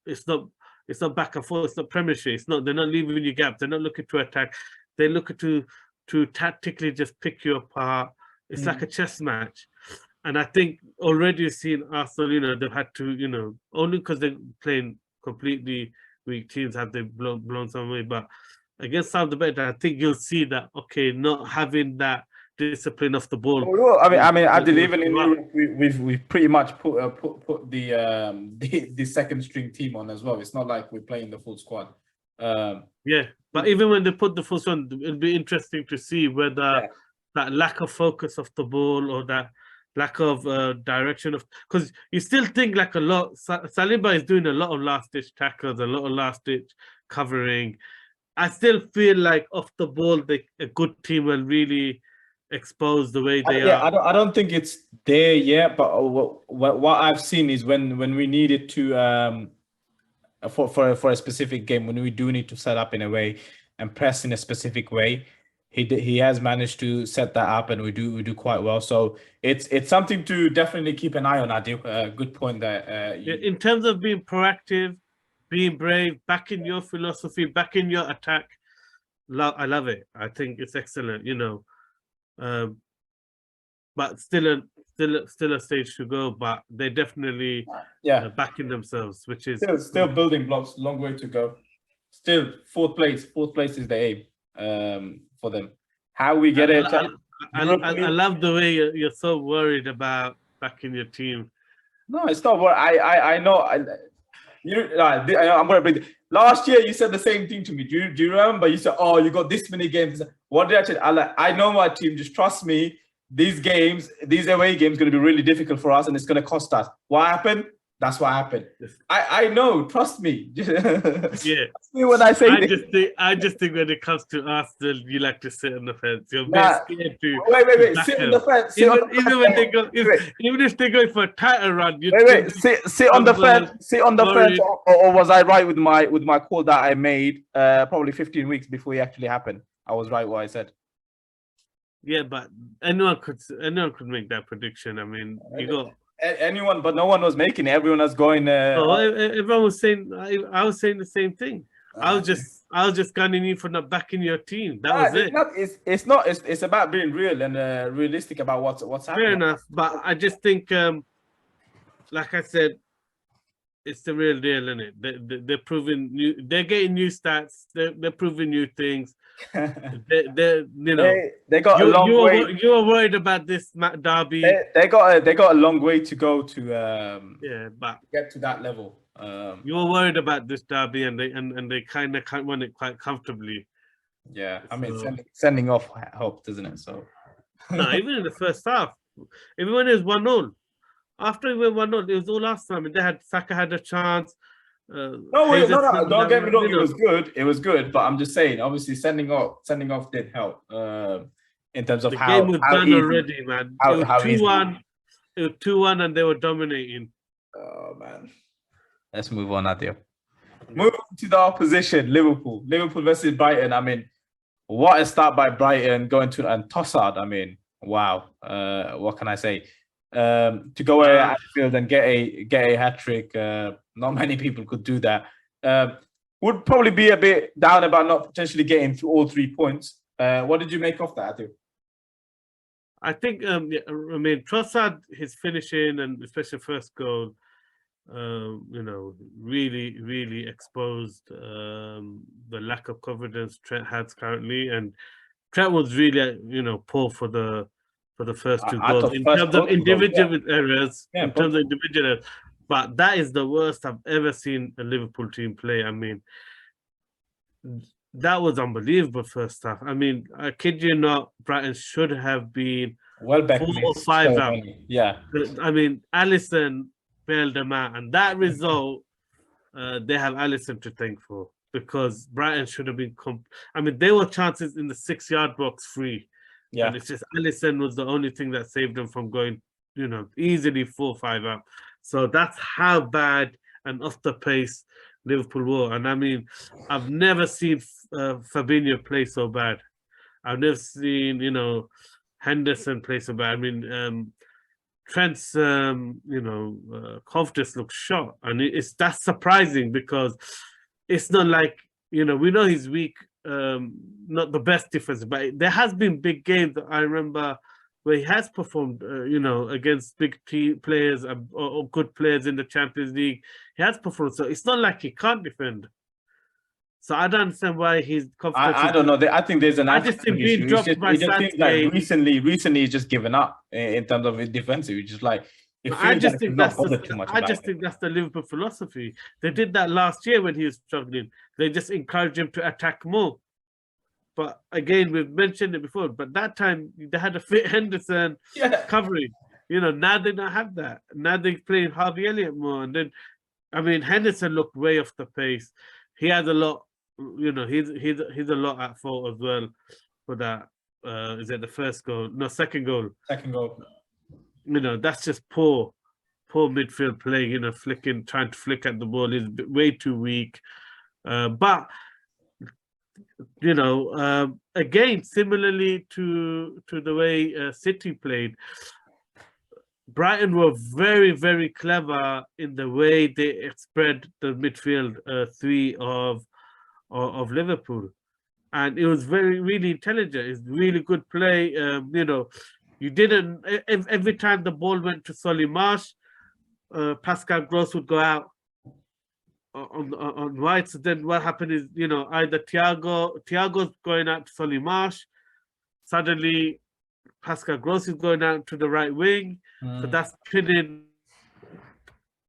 B: back and forth, it's not Premiership, they're not leaving you gaps, they're not looking to attack, they're looking to tactically just pick you apart. It's like a chess match. And I think already you've seen Arsenal, they've had to, only because they're playing completely weak teams have they blown some way. But against Southampton, I think you'll see that, okay, not having that discipline off the ball.
A: Well, I mean, I believe in Europe, we've pretty much put the second string team on as well. It's not like we're playing the full squad.
B: Yeah, but even when they put the full squad, it'll be interesting to see whether that lack of focus of the ball or that lack of direction of, because you still think like a lot. Saliba is doing a lot of last ditch tackles, a lot of last ditch covering. I still feel like off the ball, a good team will really expose the way they are.
A: I don't think it's there yet, but what I've seen is when we needed to for a specific game, when we do need to set up in a way and press in a specific way, he has managed to set that up, and we do quite well. So it's something to definitely keep an eye on, Adil. Good point there.
B: In terms of being proactive, being brave, back in your philosophy, back in your attack, I love it. I think it's excellent, but still a stage to go. But they definitely backing themselves, which is
A: still building blocks. Long way to go. Still fourth place is the aim for them. How we get it?
B: I love the way you're so worried about backing your team.
A: No, it's not what I know. I'm gonna bring. Last year you said the same thing to me. Do you remember? You said, "Oh, you got this many games." What did I tell? I know my team. Just trust me. These away games, going to be really difficult for us, and it's going to cost us. What happened? That's what happened. I know. Trust me.
B: Yeah.
A: Trust me when I say
B: I just think when it comes to Arsenal, you like to sit on the fence. You're scared to
A: wait. Sit on the fence.
B: Even if they go for a title run,
A: sit on the fence. Sit on the fence. Or was I right with my call that I made probably 15 weeks before it actually happened? I was right what I said.
B: Yeah, but anyone could make that prediction. I mean, you got
A: anyone, but no one was making it. Everyone was going.
B: Everyone was saying. I was saying the same thing. I was just gunning you for not backing your team. That was it.
A: It's not. It's about being real and realistic about what's happening.
B: Fair enough, but I just think, like I said, it's the real deal, isn't it? They're proving new. They're getting new stats. They're proving new things.
A: They got a long way.
B: You were worried about this derby.
A: They got a long way to go to
B: but
A: get to that level.
B: You were worried about this derby, and they kind of won it quite comfortably.
A: Yeah, I mean, sending off hope, doesn't it? So
B: no, even in the first half, even when it was 1-0, after it went 1-0, it was all last time. Saka had a chance.
A: No, wait, no, no. Don't get me wrong.
B: You know,
A: It was good. It was good, but I'm just saying. Obviously, sending off did help. In terms of
B: the
A: how
B: game was done
A: easy,
B: already, man. It was
A: how
B: 2-1. It was 2-1, and they were dominating.
A: Oh man. Let's move on, Adil. Move on to the opposition, Liverpool. Liverpool versus Brighton. I mean, what a start by Brighton going to and Tossard. I mean, wow. What can I say? To go away at Anfield and get a hat trick. Not many people could do that. Would probably be a bit down about not potentially getting to all 3 points. What did you make of that, Adil?
B: I think, I mean, Trossard, his finishing and especially first goal, you know, really exposed the lack of confidence Trent has currently, and Trent was really, you know, poor for the first 2 goals in terms of individual errors. In terms of individual errors, but that is the worst I've ever seen a Liverpool team play. I mean, that was unbelievable first half. I mean, I kid you not, Brighton should have been
A: Welbeck
B: 4 or 5 up.
A: Yeah.
B: I mean, Alisson bailed them out, and that result, they have Alisson to thank for, because Brighton should have been. I mean, there were chances in the 6-yard box free, and it's just Alisson was the only thing that saved them from going, you know, easily 4-5 up. So that's how bad and off the pace Liverpool were. And I mean, I've never seen Fabinho play so bad. I've never seen, you know, Henderson play so bad. I mean, Trent's, you know, confidence looks shot, and that's surprising, because it's not like, you know, we know he's weak, not the best defense, but there has been big games that I remember where he has performed, you know, against big players or good players in the Champions League. He has performed, so it's not like he can't defend. So I don't understand why he's confident.
A: I don't know. I think there's an.
B: I just think being dropped by
A: seems like recently he's just given up in terms of his defensive. He's just like.
B: I just think that's the Liverpool philosophy. They did that last year when he was struggling. They just encouraged him to attack more. But again, we've mentioned it before. But that time they had a fit Henderson covering. You know, now they don't have that. Now they're playing Harvey Elliott more, and then, I mean, Henderson looked way off the pace. He has a lot. You know, he's a lot at fault as well for that. Is it the first goal? No, second goal.
A: Second goal.
B: You know, that's just poor midfield play. You know, trying to flick at the ball is way too weak. But you know, again, similarly to the way City played, Brighton were very clever in the way they spread the midfield three of Liverpool, and it was really intelligent. It's really good play. You know, you didn't every time the ball went to Solly Marsh, Pascal Gross would go out on right. So then what happened is, you know, either Thiago's going out to Solly Marsh, suddenly Pascal Gross is going out to the right wing. So that's pinning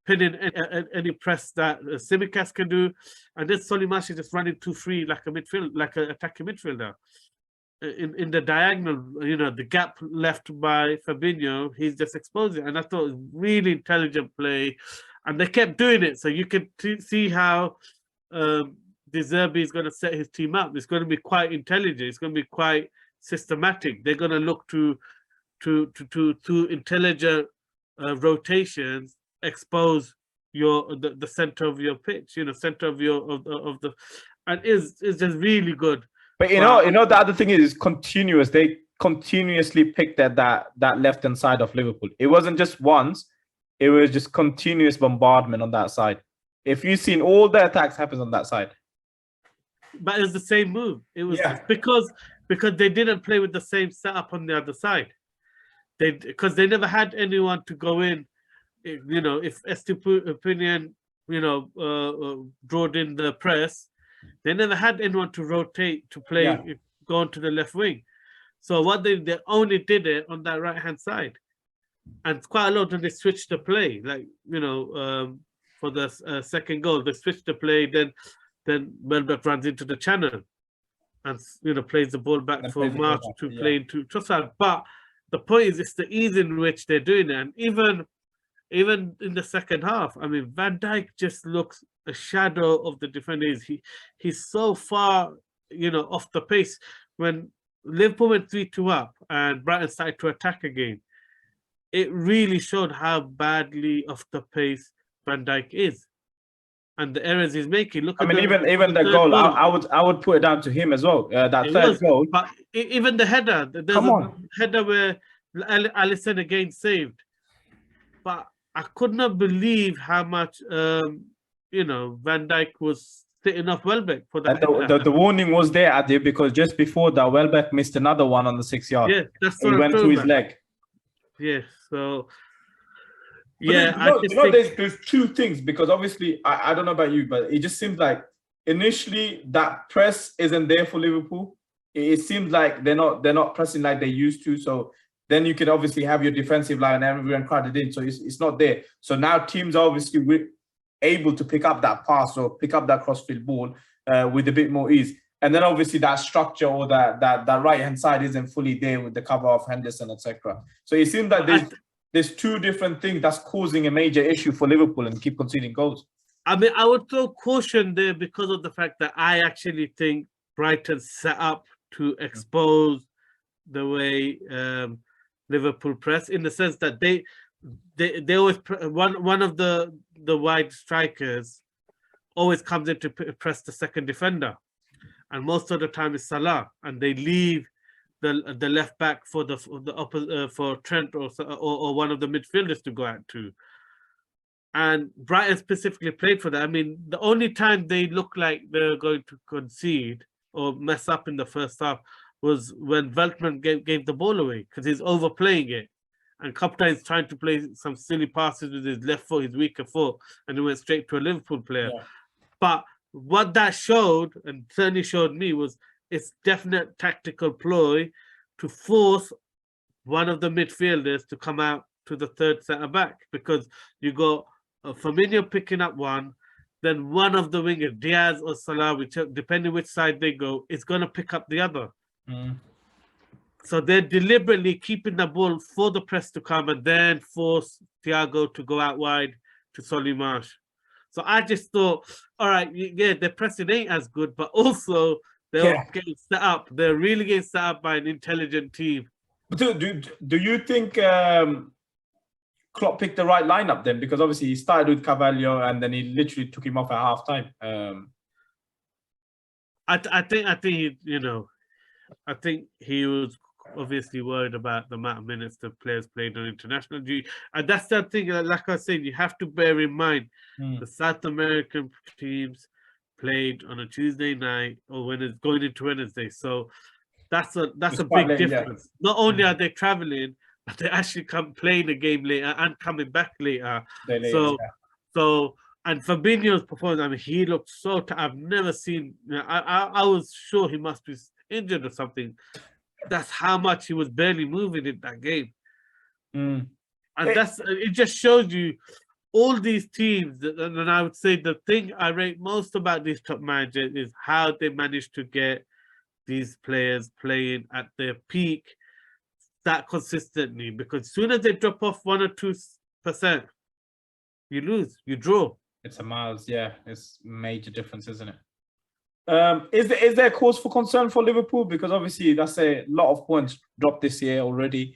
B: any press that Tsimikas can do, and then Solly Marsh is just running too free like an attacking midfielder. In the diagonal, you know, the gap left by Fabinho, he's just exposing. And I thought it was really intelligent play, and they kept doing it. So you can see how De Zerbi is going to set his team up. It's going to be quite intelligent. It's going to be quite systematic. They're going to look to intelligent rotations, expose the center of your pitch, you know, center of the, and it's just really good.
A: But you know, the other thing is continuous. They continuously picked at that left-hand side of Liverpool. It wasn't just once; it was just continuous bombardment on that side. If you've seen, all the attacks happens on that side.
B: But it was the same move. It was because they didn't play with the same setup on the other side. Because they never had anyone to go in. You know, if Estupinian, you know, drawed in the press, they never had anyone to rotate to play, go onto the left wing. So what they only did it on that right hand side, and quite a lot when they switched the play, like, you know, for the second goal, they switched the play. Then Welbeck runs into the channel, and, you know, plays the ball back for March to play into Trossard. But the point is, it's the ease in which they're doing it, and even even in the second half, I mean, Van Dijk just looks a shadow of the defenders. He's so far, off the pace. When Liverpool went 3-2 up and Brighton started to attack again, it really showed how badly off the pace Van Dijk is and the errors he's making. Look at
A: even the
B: third
A: goal, I would put it down to him as well. That third goal.
B: But even the header, there's a header where Alisson again saved. But I could not believe how much Van Dijk was sitting off Welbeck for that.
A: The warning was there, Adi, because just before that, Welbeck missed another one on the 6 yard.
B: Yeah, that's
A: he went to his leg.
B: Yeah, so
A: there's two things, because obviously I don't know about you, but it just seems like initially that press isn't there for Liverpool. It seems like they're not pressing like they used to. So then you can obviously have your defensive line and everyone crowded in. So it's not there. So now teams are obviously able to pick up that pass or pick up that crossfield ball with a bit more ease. And then obviously that structure or that right-hand side isn't fully there with the cover of Henderson, etc. So it seems like there's two different things that's causing a major issue for Liverpool and keep conceding goals.
B: I mean, I would throw caution there because of the fact that I actually think Brighton set up to expose the way Liverpool press, in the sense that they always one of the wide strikers always comes in to press the second defender, and most of the time it's Salah, and they leave the left back for for Trent or one of the midfielders to go out to. And Brighton specifically played for that. I mean, the only time they look like they're going to concede or mess up in the first half was when Veltman gave the ball away, because he's overplaying it. And Kapta is trying to play some silly passes with his left foot, his weaker foot, and he went straight to a Liverpool player. Yeah. But what that showed, and certainly showed me, was it's definite tactical ploy to force one of the midfielders to come out to the third centre-back, because you got Firmino picking up one, then one of the wingers, Diaz or Salah, depending which side they go, is going to pick up the other. So they're deliberately keeping the ball for the press to come and then force Thiago to go out wide to Solly Marsh. So I just thought, all right, yeah, their pressing ain't as good, but also they're getting set up. They're really getting set up by an intelligent team.
A: Do you think Klopp picked the right lineup then? Because obviously he started with Carvalho and then he literally took him off at half time.
B: I think he was obviously worried about the amount of minutes the players played on international duty. And that's the thing, like I said, you have to bear in mind the South American teams played on a Tuesday night or when it's going into Wednesday. So that's a big difference. Yeah. Not only are they traveling, but they actually playing the game later and coming back later. And Fabinho's performance, I mean, he looked so I've never seen, I was sure he must be injured or something. That's how much he was barely moving in that game. And it just shows you all these teams, and I would say the thing I rate most about these top managers is how they manage to get these players playing at their peak that consistently, because as soon as they drop off 1 or 2%, you lose, you draw.
A: It's a miles, yeah. It's major difference, isn't it? Is there cause for concern for Liverpool? Because obviously that's a lot of points dropped this year already,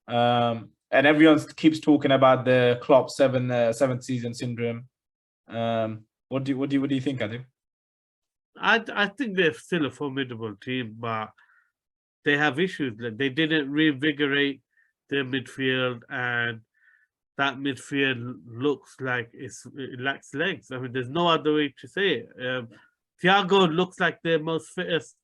A: and everyone keeps talking about the Klopp seventh season syndrome. What do you think, Adu?
B: I think they're still a formidable team, but they have issues. They didn't reinvigorate their midfield, and that midfield looks like it lacks legs. I mean, there's no other way to say it. Thiago looks like their most fittest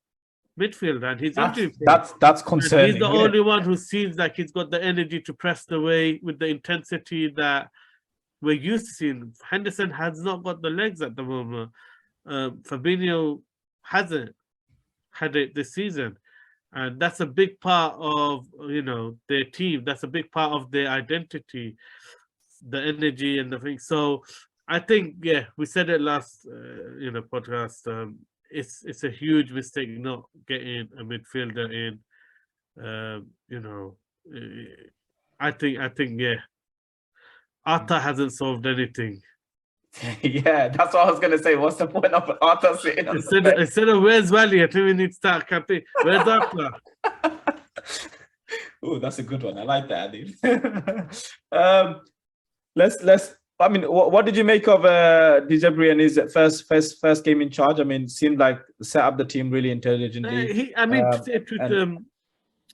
B: midfielder, and he's
A: that's concerning.
B: And he's the only one who seems like he's got the energy to press the way with the intensity that we're used to seeing. Henderson has not got the legs at the moment. Fabinho hasn't had it this season, and that's a big part of their team. That's a big part of their identity, the energy and the thing. So I think, we said it last podcast. It's a huge mistake not getting a midfielder in. I think Arthur hasn't solved anything.
A: Yeah, that's what I was gonna say. What's the point of Arthur sitting on the bench?
B: Instead of where's Wally, I think we need to start campaign. Where's Arthur?
A: Oh, that's a good one. I like that, dude. Let's. I mean, what did you make of Dejabri and his first game in charge? I mean, seemed like set up the team really intelligently.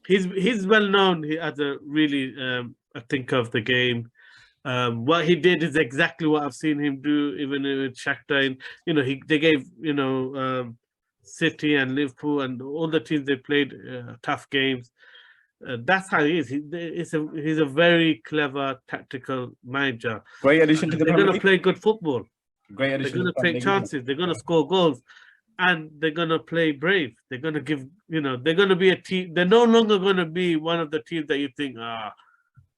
B: He's well known. He has a really a thinker of the game. What he did is exactly what I've seen him do, even with Shakhtar. They gave City and Liverpool and all the teams they played tough games. That's how he is. He's a very clever tactical manager.
A: Great addition to the
B: They're
A: Premier
B: going to
A: League.
B: play good football.
A: Great addition.
B: They're going to take chances. They're going to score goals, and they're going to play brave. They're going to give. They're going to be a team. They're no longer going to be one of the teams that you think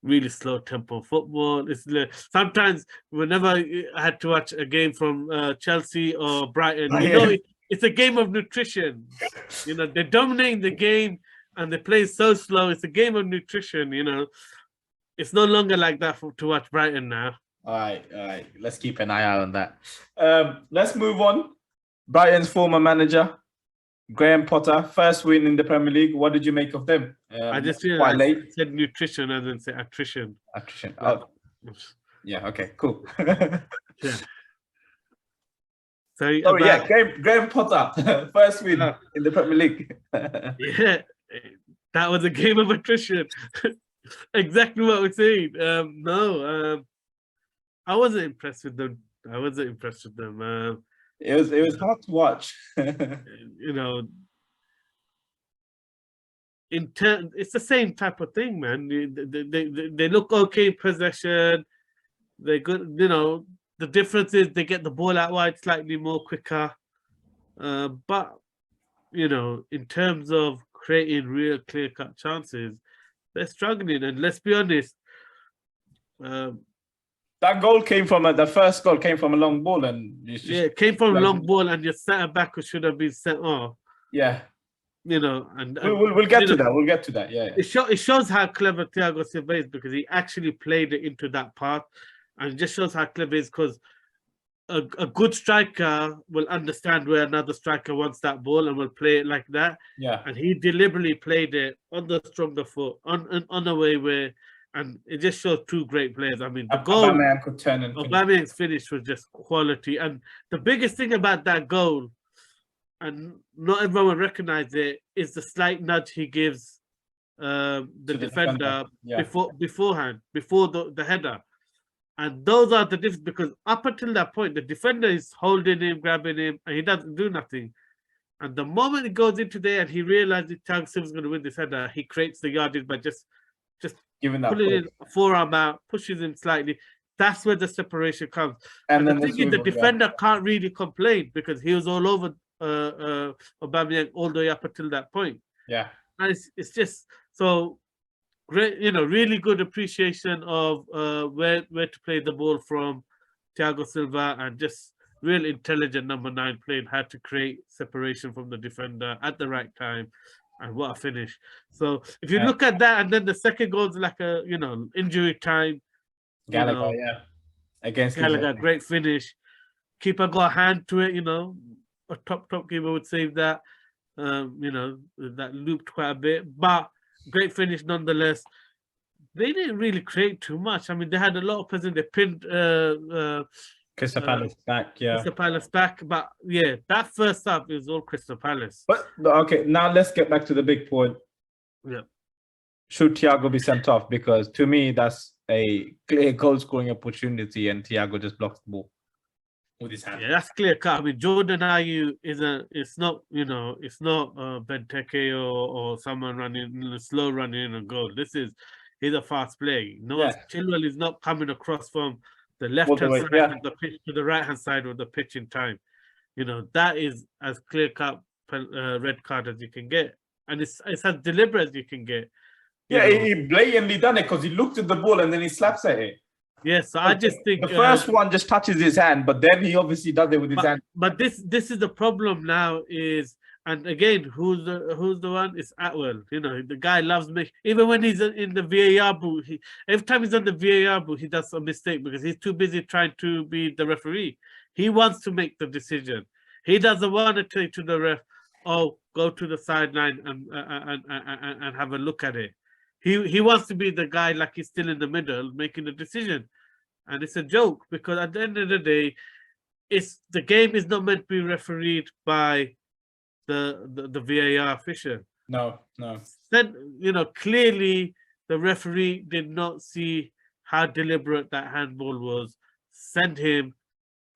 B: really slow tempo football. Sometimes whenever I had to watch a game from Chelsea or Brighton, it's a game of nutrition. They're dominating the game. And they play so slow. It's a game of nutrition, It's no longer like that to watch Brighton now.
A: All right. Let's keep an eye out on that. Let's move on. Brighton's former manager, Graham Potter, first win in the Premier League. What did you make of them?
B: I just feel
A: quite late.
B: Said nutrition rather than say attrition.
A: Attrition. Oh. Yeah. Okay. Cool.
B: Yeah. So
A: Graham Potter, first win in the Premier League.
B: Yeah. That was a game of attrition. Exactly what we're saying. I wasn't impressed with them. It
A: was hard to watch.
B: It's the same type of thing, man. They look okay in possession. They're good. The difference is they get the ball out wide slightly more quicker. But in terms of creating real clear-cut chances, they're struggling. And let's be honest,
A: that goal came from the first goal came from a long ball, and
B: it came from a long ball, and your centre back should have been sent off.
A: Yeah,
B: and
A: we'll get to that. We'll get to that. Yeah.
B: It shows how clever Thiago Silva is because he actually played it into that path, and it just shows how clever he is because a good striker will understand where another striker wants that ball and will play it like that.
A: Yeah.
B: And he deliberately played it on the stronger foot, on a way where, and it just shows two great players. I mean, the goal,
A: Aubameyang could turn and
B: Aubameyang's finish was just quality. And the biggest thing about that goal, and not everyone will recognize it, is the slight nudge he gives the defender beforehand, before the header. And those are the difference, because up until that point, the defender is holding him, grabbing him, and he doesn't do nothing. And the moment he goes into there and he realizes Thiago Silva's going to win this header, he creates the yardage by just pulling his forearm out, pushes him slightly. That's where the separation comes. And the thing is, the defender can't really complain because he was all over Aubameyang all the way up until that point.
A: Yeah.
B: And it's just so great, really good appreciation of where to play the ball from Thiago Silva, and just real intelligent number 9 playing how to create separation from the defender at the right time, and what a finish. So if you look at that, and then the second goal is like a injury time.
A: Gallagher, against
B: Gallagher, great finish. Keeper got a hand to it, a top keeper would save that. That looped quite a bit, but great finish nonetheless. They didn't really create too much. I mean, they had a lot of possession. They pinned
A: Crystal Palace back,
B: Crystal Palace back, but that first half is all Crystal Palace.
A: But okay, now let's get back to the big point.
B: Yeah.
A: Should Thiago be sent off? Because to me, that's a clear goal-scoring opportunity, and Thiago just blocks the ball with his hand.
B: Yeah, that's clear cut. I mean, Jordan Ayew it's not Benteke or someone running slow running in a goal. He's a fast player. Chilwell is not coming across from the left-hand side of the pitch to the right-hand side of the pitch in time. That is as clear-cut red card as you can get. And it's as deliberate as you can get.
A: He blatantly done it because he looked at the ball and then he slaps at it.
B: Yes, I just think...
A: The first one just touches his hand, but then he obviously does it with his hand.
B: But this is the problem now is, And again, who's the one? It's Atwell. You know, the guy loves me. Even when he's in the VAR booth, every time he's on the VAR booth, he does a mistake because he's too busy trying to be the referee. He wants to make the decision. He doesn't want to say to the ref, "Oh, go to the sideline and have a look at it." He wants to be the guy like he's still in the middle making the decision, and it's a joke because at the end of the day, the game is not meant to be refereed by the VAR official.
A: No.
B: Then clearly the referee did not see how deliberate that handball was. Send him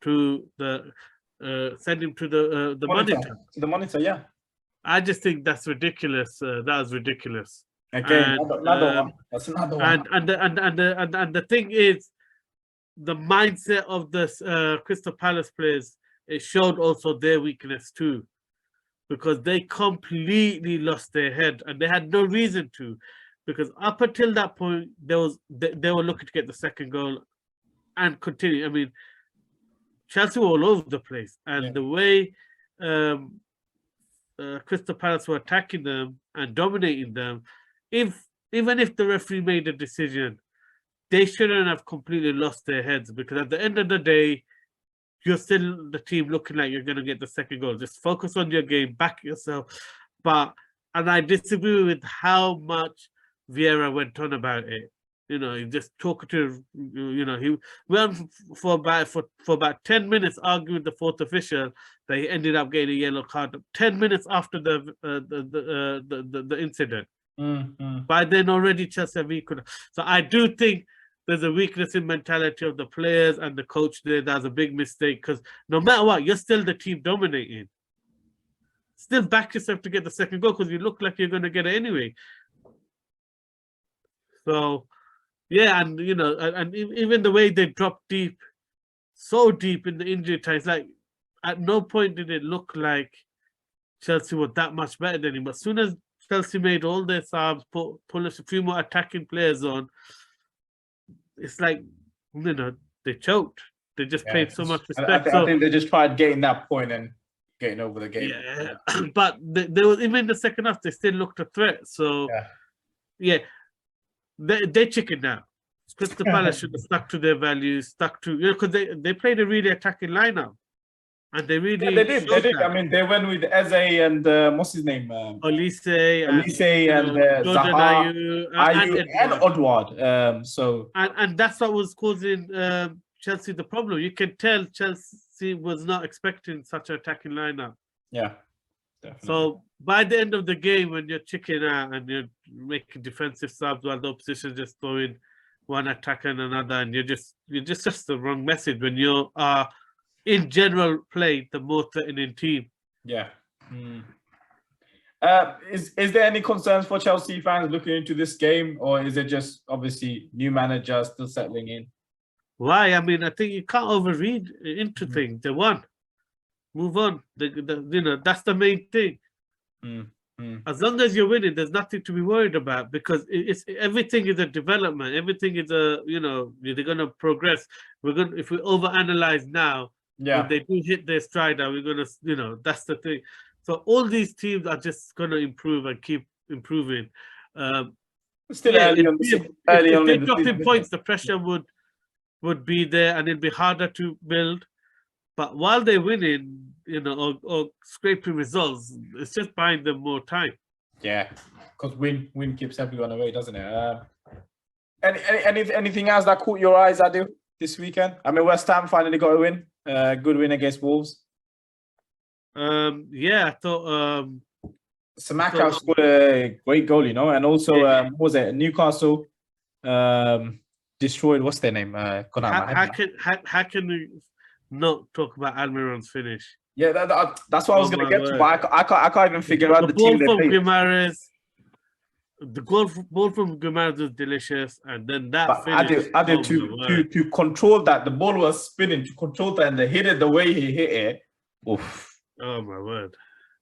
B: to the monitor.
A: To the monitor, yeah.
B: I just think that's ridiculous. That was ridiculous.
A: Okay, another one. That's another one.
B: And the thing is, the mindset of the Crystal Palace players, it showed also their weakness too, because they completely lost their head and they had no reason to, because up until that point they were looking to get the second goal and continue. I mean, Chelsea were all over the place, and the way Crystal Palace were attacking them and dominating them, even if the referee made a decision, they shouldn't have completely lost their heads, because at the end of the day, you're still the team looking like you're going to get the second goal. Just focus on your game, back yourself. And I disagree with how much Vieira went on about it. He just talked to, he went for about 10 minutes arguing with the fourth official that he ended up getting a yellow card 10 minutes after the incident. By then already Chelsea could. So I do think there's a weakness in mentality of the players and the coach there. That's a big mistake, because no matter what, you're still the team dominating. Still back yourself to get the second goal, because you look like you're going to get it anyway. So, yeah, and and even the way they dropped deep, so deep in the injury time, it's like at no point did it look like Chelsea were that much better than him. But as soon as Chelsea made all their subs, pull a few more attacking players on, it's like, they choked. They just played so much respect.
A: I think they just tried getting that point and getting over the game.
B: Yeah, but there was, even in the second half, they still looked a threat. So, they chickened out. Crystal Palace should have stuck to their values, because they played a really attacking lineup. And they really
A: they did. That. I mean, they went with Eze and what's his name?
B: Olise
A: and Zaha, Ayew and Odward.
B: And that's what was causing Chelsea the problem. You can tell Chelsea was not expecting such an attacking lineup.
A: Yeah, definitely.
B: So by the end of the game, when you're checking out and you're making defensive subs while the opposition just throwing one attacker and another, and you're just the wrong message when you are in general play the more threatening team.
A: Yeah. Is there any concerns for Chelsea fans looking into this game, or is it just obviously new manager still settling in?
B: Why? I mean, I think you can't overread into things. They won. Move on. That's the main thing. As long as you're winning, there's nothing to be worried about, because everything is a development. Everything is they're going to progress. If we overanalyze now, when they do hit their stride, we're going to, that's the thing. So all these teams are just going to improve and keep improving.
A: Still early on.
B: If they drop in points, the pressure would be there, and it'd be harder to build. But while they're winning, or scraping results, it's just buying them more time.
A: Yeah, because win keeps everyone away, doesn't it? Anything else that caught your eyes, Adu, this weekend? I mean, West Ham finally got a win. Good win against Wolves.
B: I thought
A: Samaka scored a great goal, and also what was it? Newcastle destroyed. What's their name?
B: How can we not talk about Almiron's finish?
A: Yeah, that's what I was going to get to. But I can't even figure out the team.
B: Ball from Guimaraes. The ball from Guimaraes was delicious, and then that finish.
A: To control that, the ball was spinning. To control that, and they hit it the way he hit it. Oof.
B: Oh my word,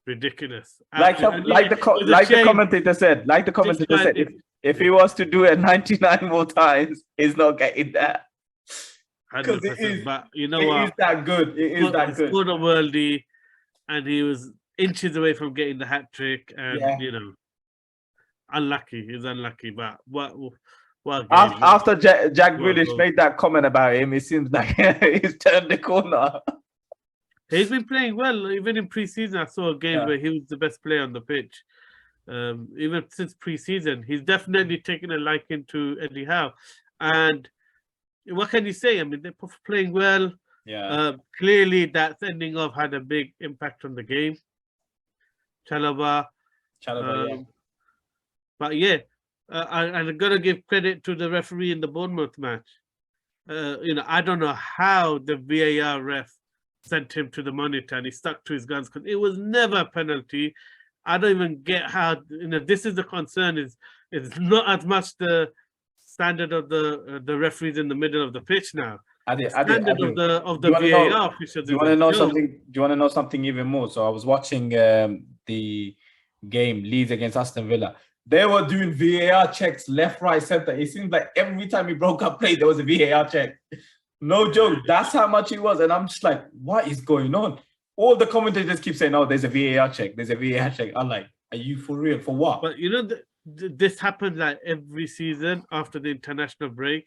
B: ridiculous!
A: Like the commentator said, if he was to do it 99 more times, he's not getting that.
B: Because it is, but you know what?
A: It is that good. It is that good.
B: He scored a worldie, and he was inches away from getting the hat trick, and
A: Yeah.
B: you know, unlucky. He's unlucky, but what a game.
A: After Jack
B: What a
A: Grealish
B: goal.
A: made that comment about him, it seems like he's turned the corner.
B: He's been playing well. Even in pre-season, I saw a game
A: Yeah.
B: where he was the best player on the pitch. Even since pre-season, he's definitely taken a liking to Eddie Howe. And what can you say? I mean, they're playing well.
A: Yeah.
B: Clearly, that sending off had a big impact on the game. Chalobah.
A: Yeah.
B: But yeah, I'm gonna give credit to the referee in the Bournemouth match. You know, I don't know how the VAR ref sent him to the monitor and he stuck to his guns, because it was never a penalty. I don't even get how, you know, this is the concern, is it's not as much the standard of the referees in the middle of the pitch now. The standard of the VAR officials.
A: Do you want to know something? Do you want to know something even more? So I was watching the game Leeds against Aston Villa. They were doing VAR checks left, right, center. It seems like every time he broke up play, there was a VAR check. No joke. That's how much it was. And I'm just like, what is going on? All the commentators keep saying, "Oh, there's a VAR check. There's a VAR check." I'm like, are you for real? For what?
B: But you know, this happens like every season after the international break.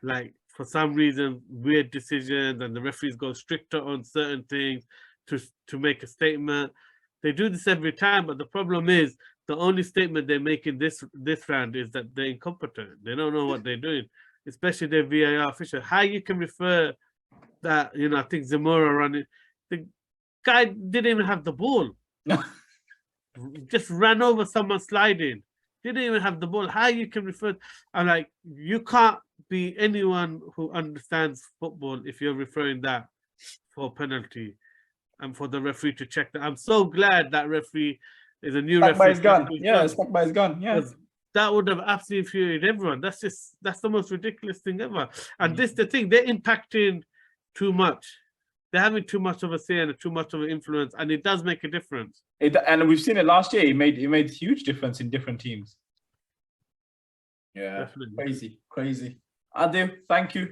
B: Like, for some reason, weird decisions, and the referees go stricter on certain things to make a statement. They do this every time, but the problem is the only statement they're making this round is that they're incompetent. They don't know what they're doing, especially their VAR official. How you can refer that, you know, I think Zamora running, the guy didn't even have the ball. Just ran over someone sliding. Didn't even have the ball. How you can refer? I'm like, you can't be anyone who understands football if you're referring that for penalty and for the referee to check that. I'm so glad that referee is a new referee.
A: By his gun. Yeah, stuck by his gun. Yeah.
B: That would have absolutely infuriated everyone. That's the most ridiculous thing ever. And this the thing, they're impacting too much. They're having too much of a say and too much of an influence, and it does make a difference.
A: And we've seen it last year. It made huge difference in different teams. Yeah, definitely. Crazy. Adu, thank you.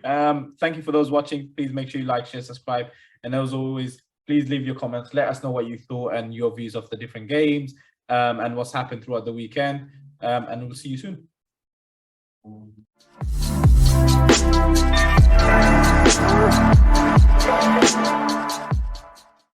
A: Thank you for those watching. Please make sure you like, share, subscribe, and as always, please leave your comments. Let us know what you thought and your views of the different games, and what's happened throughout the weekend. And we'll see you soon.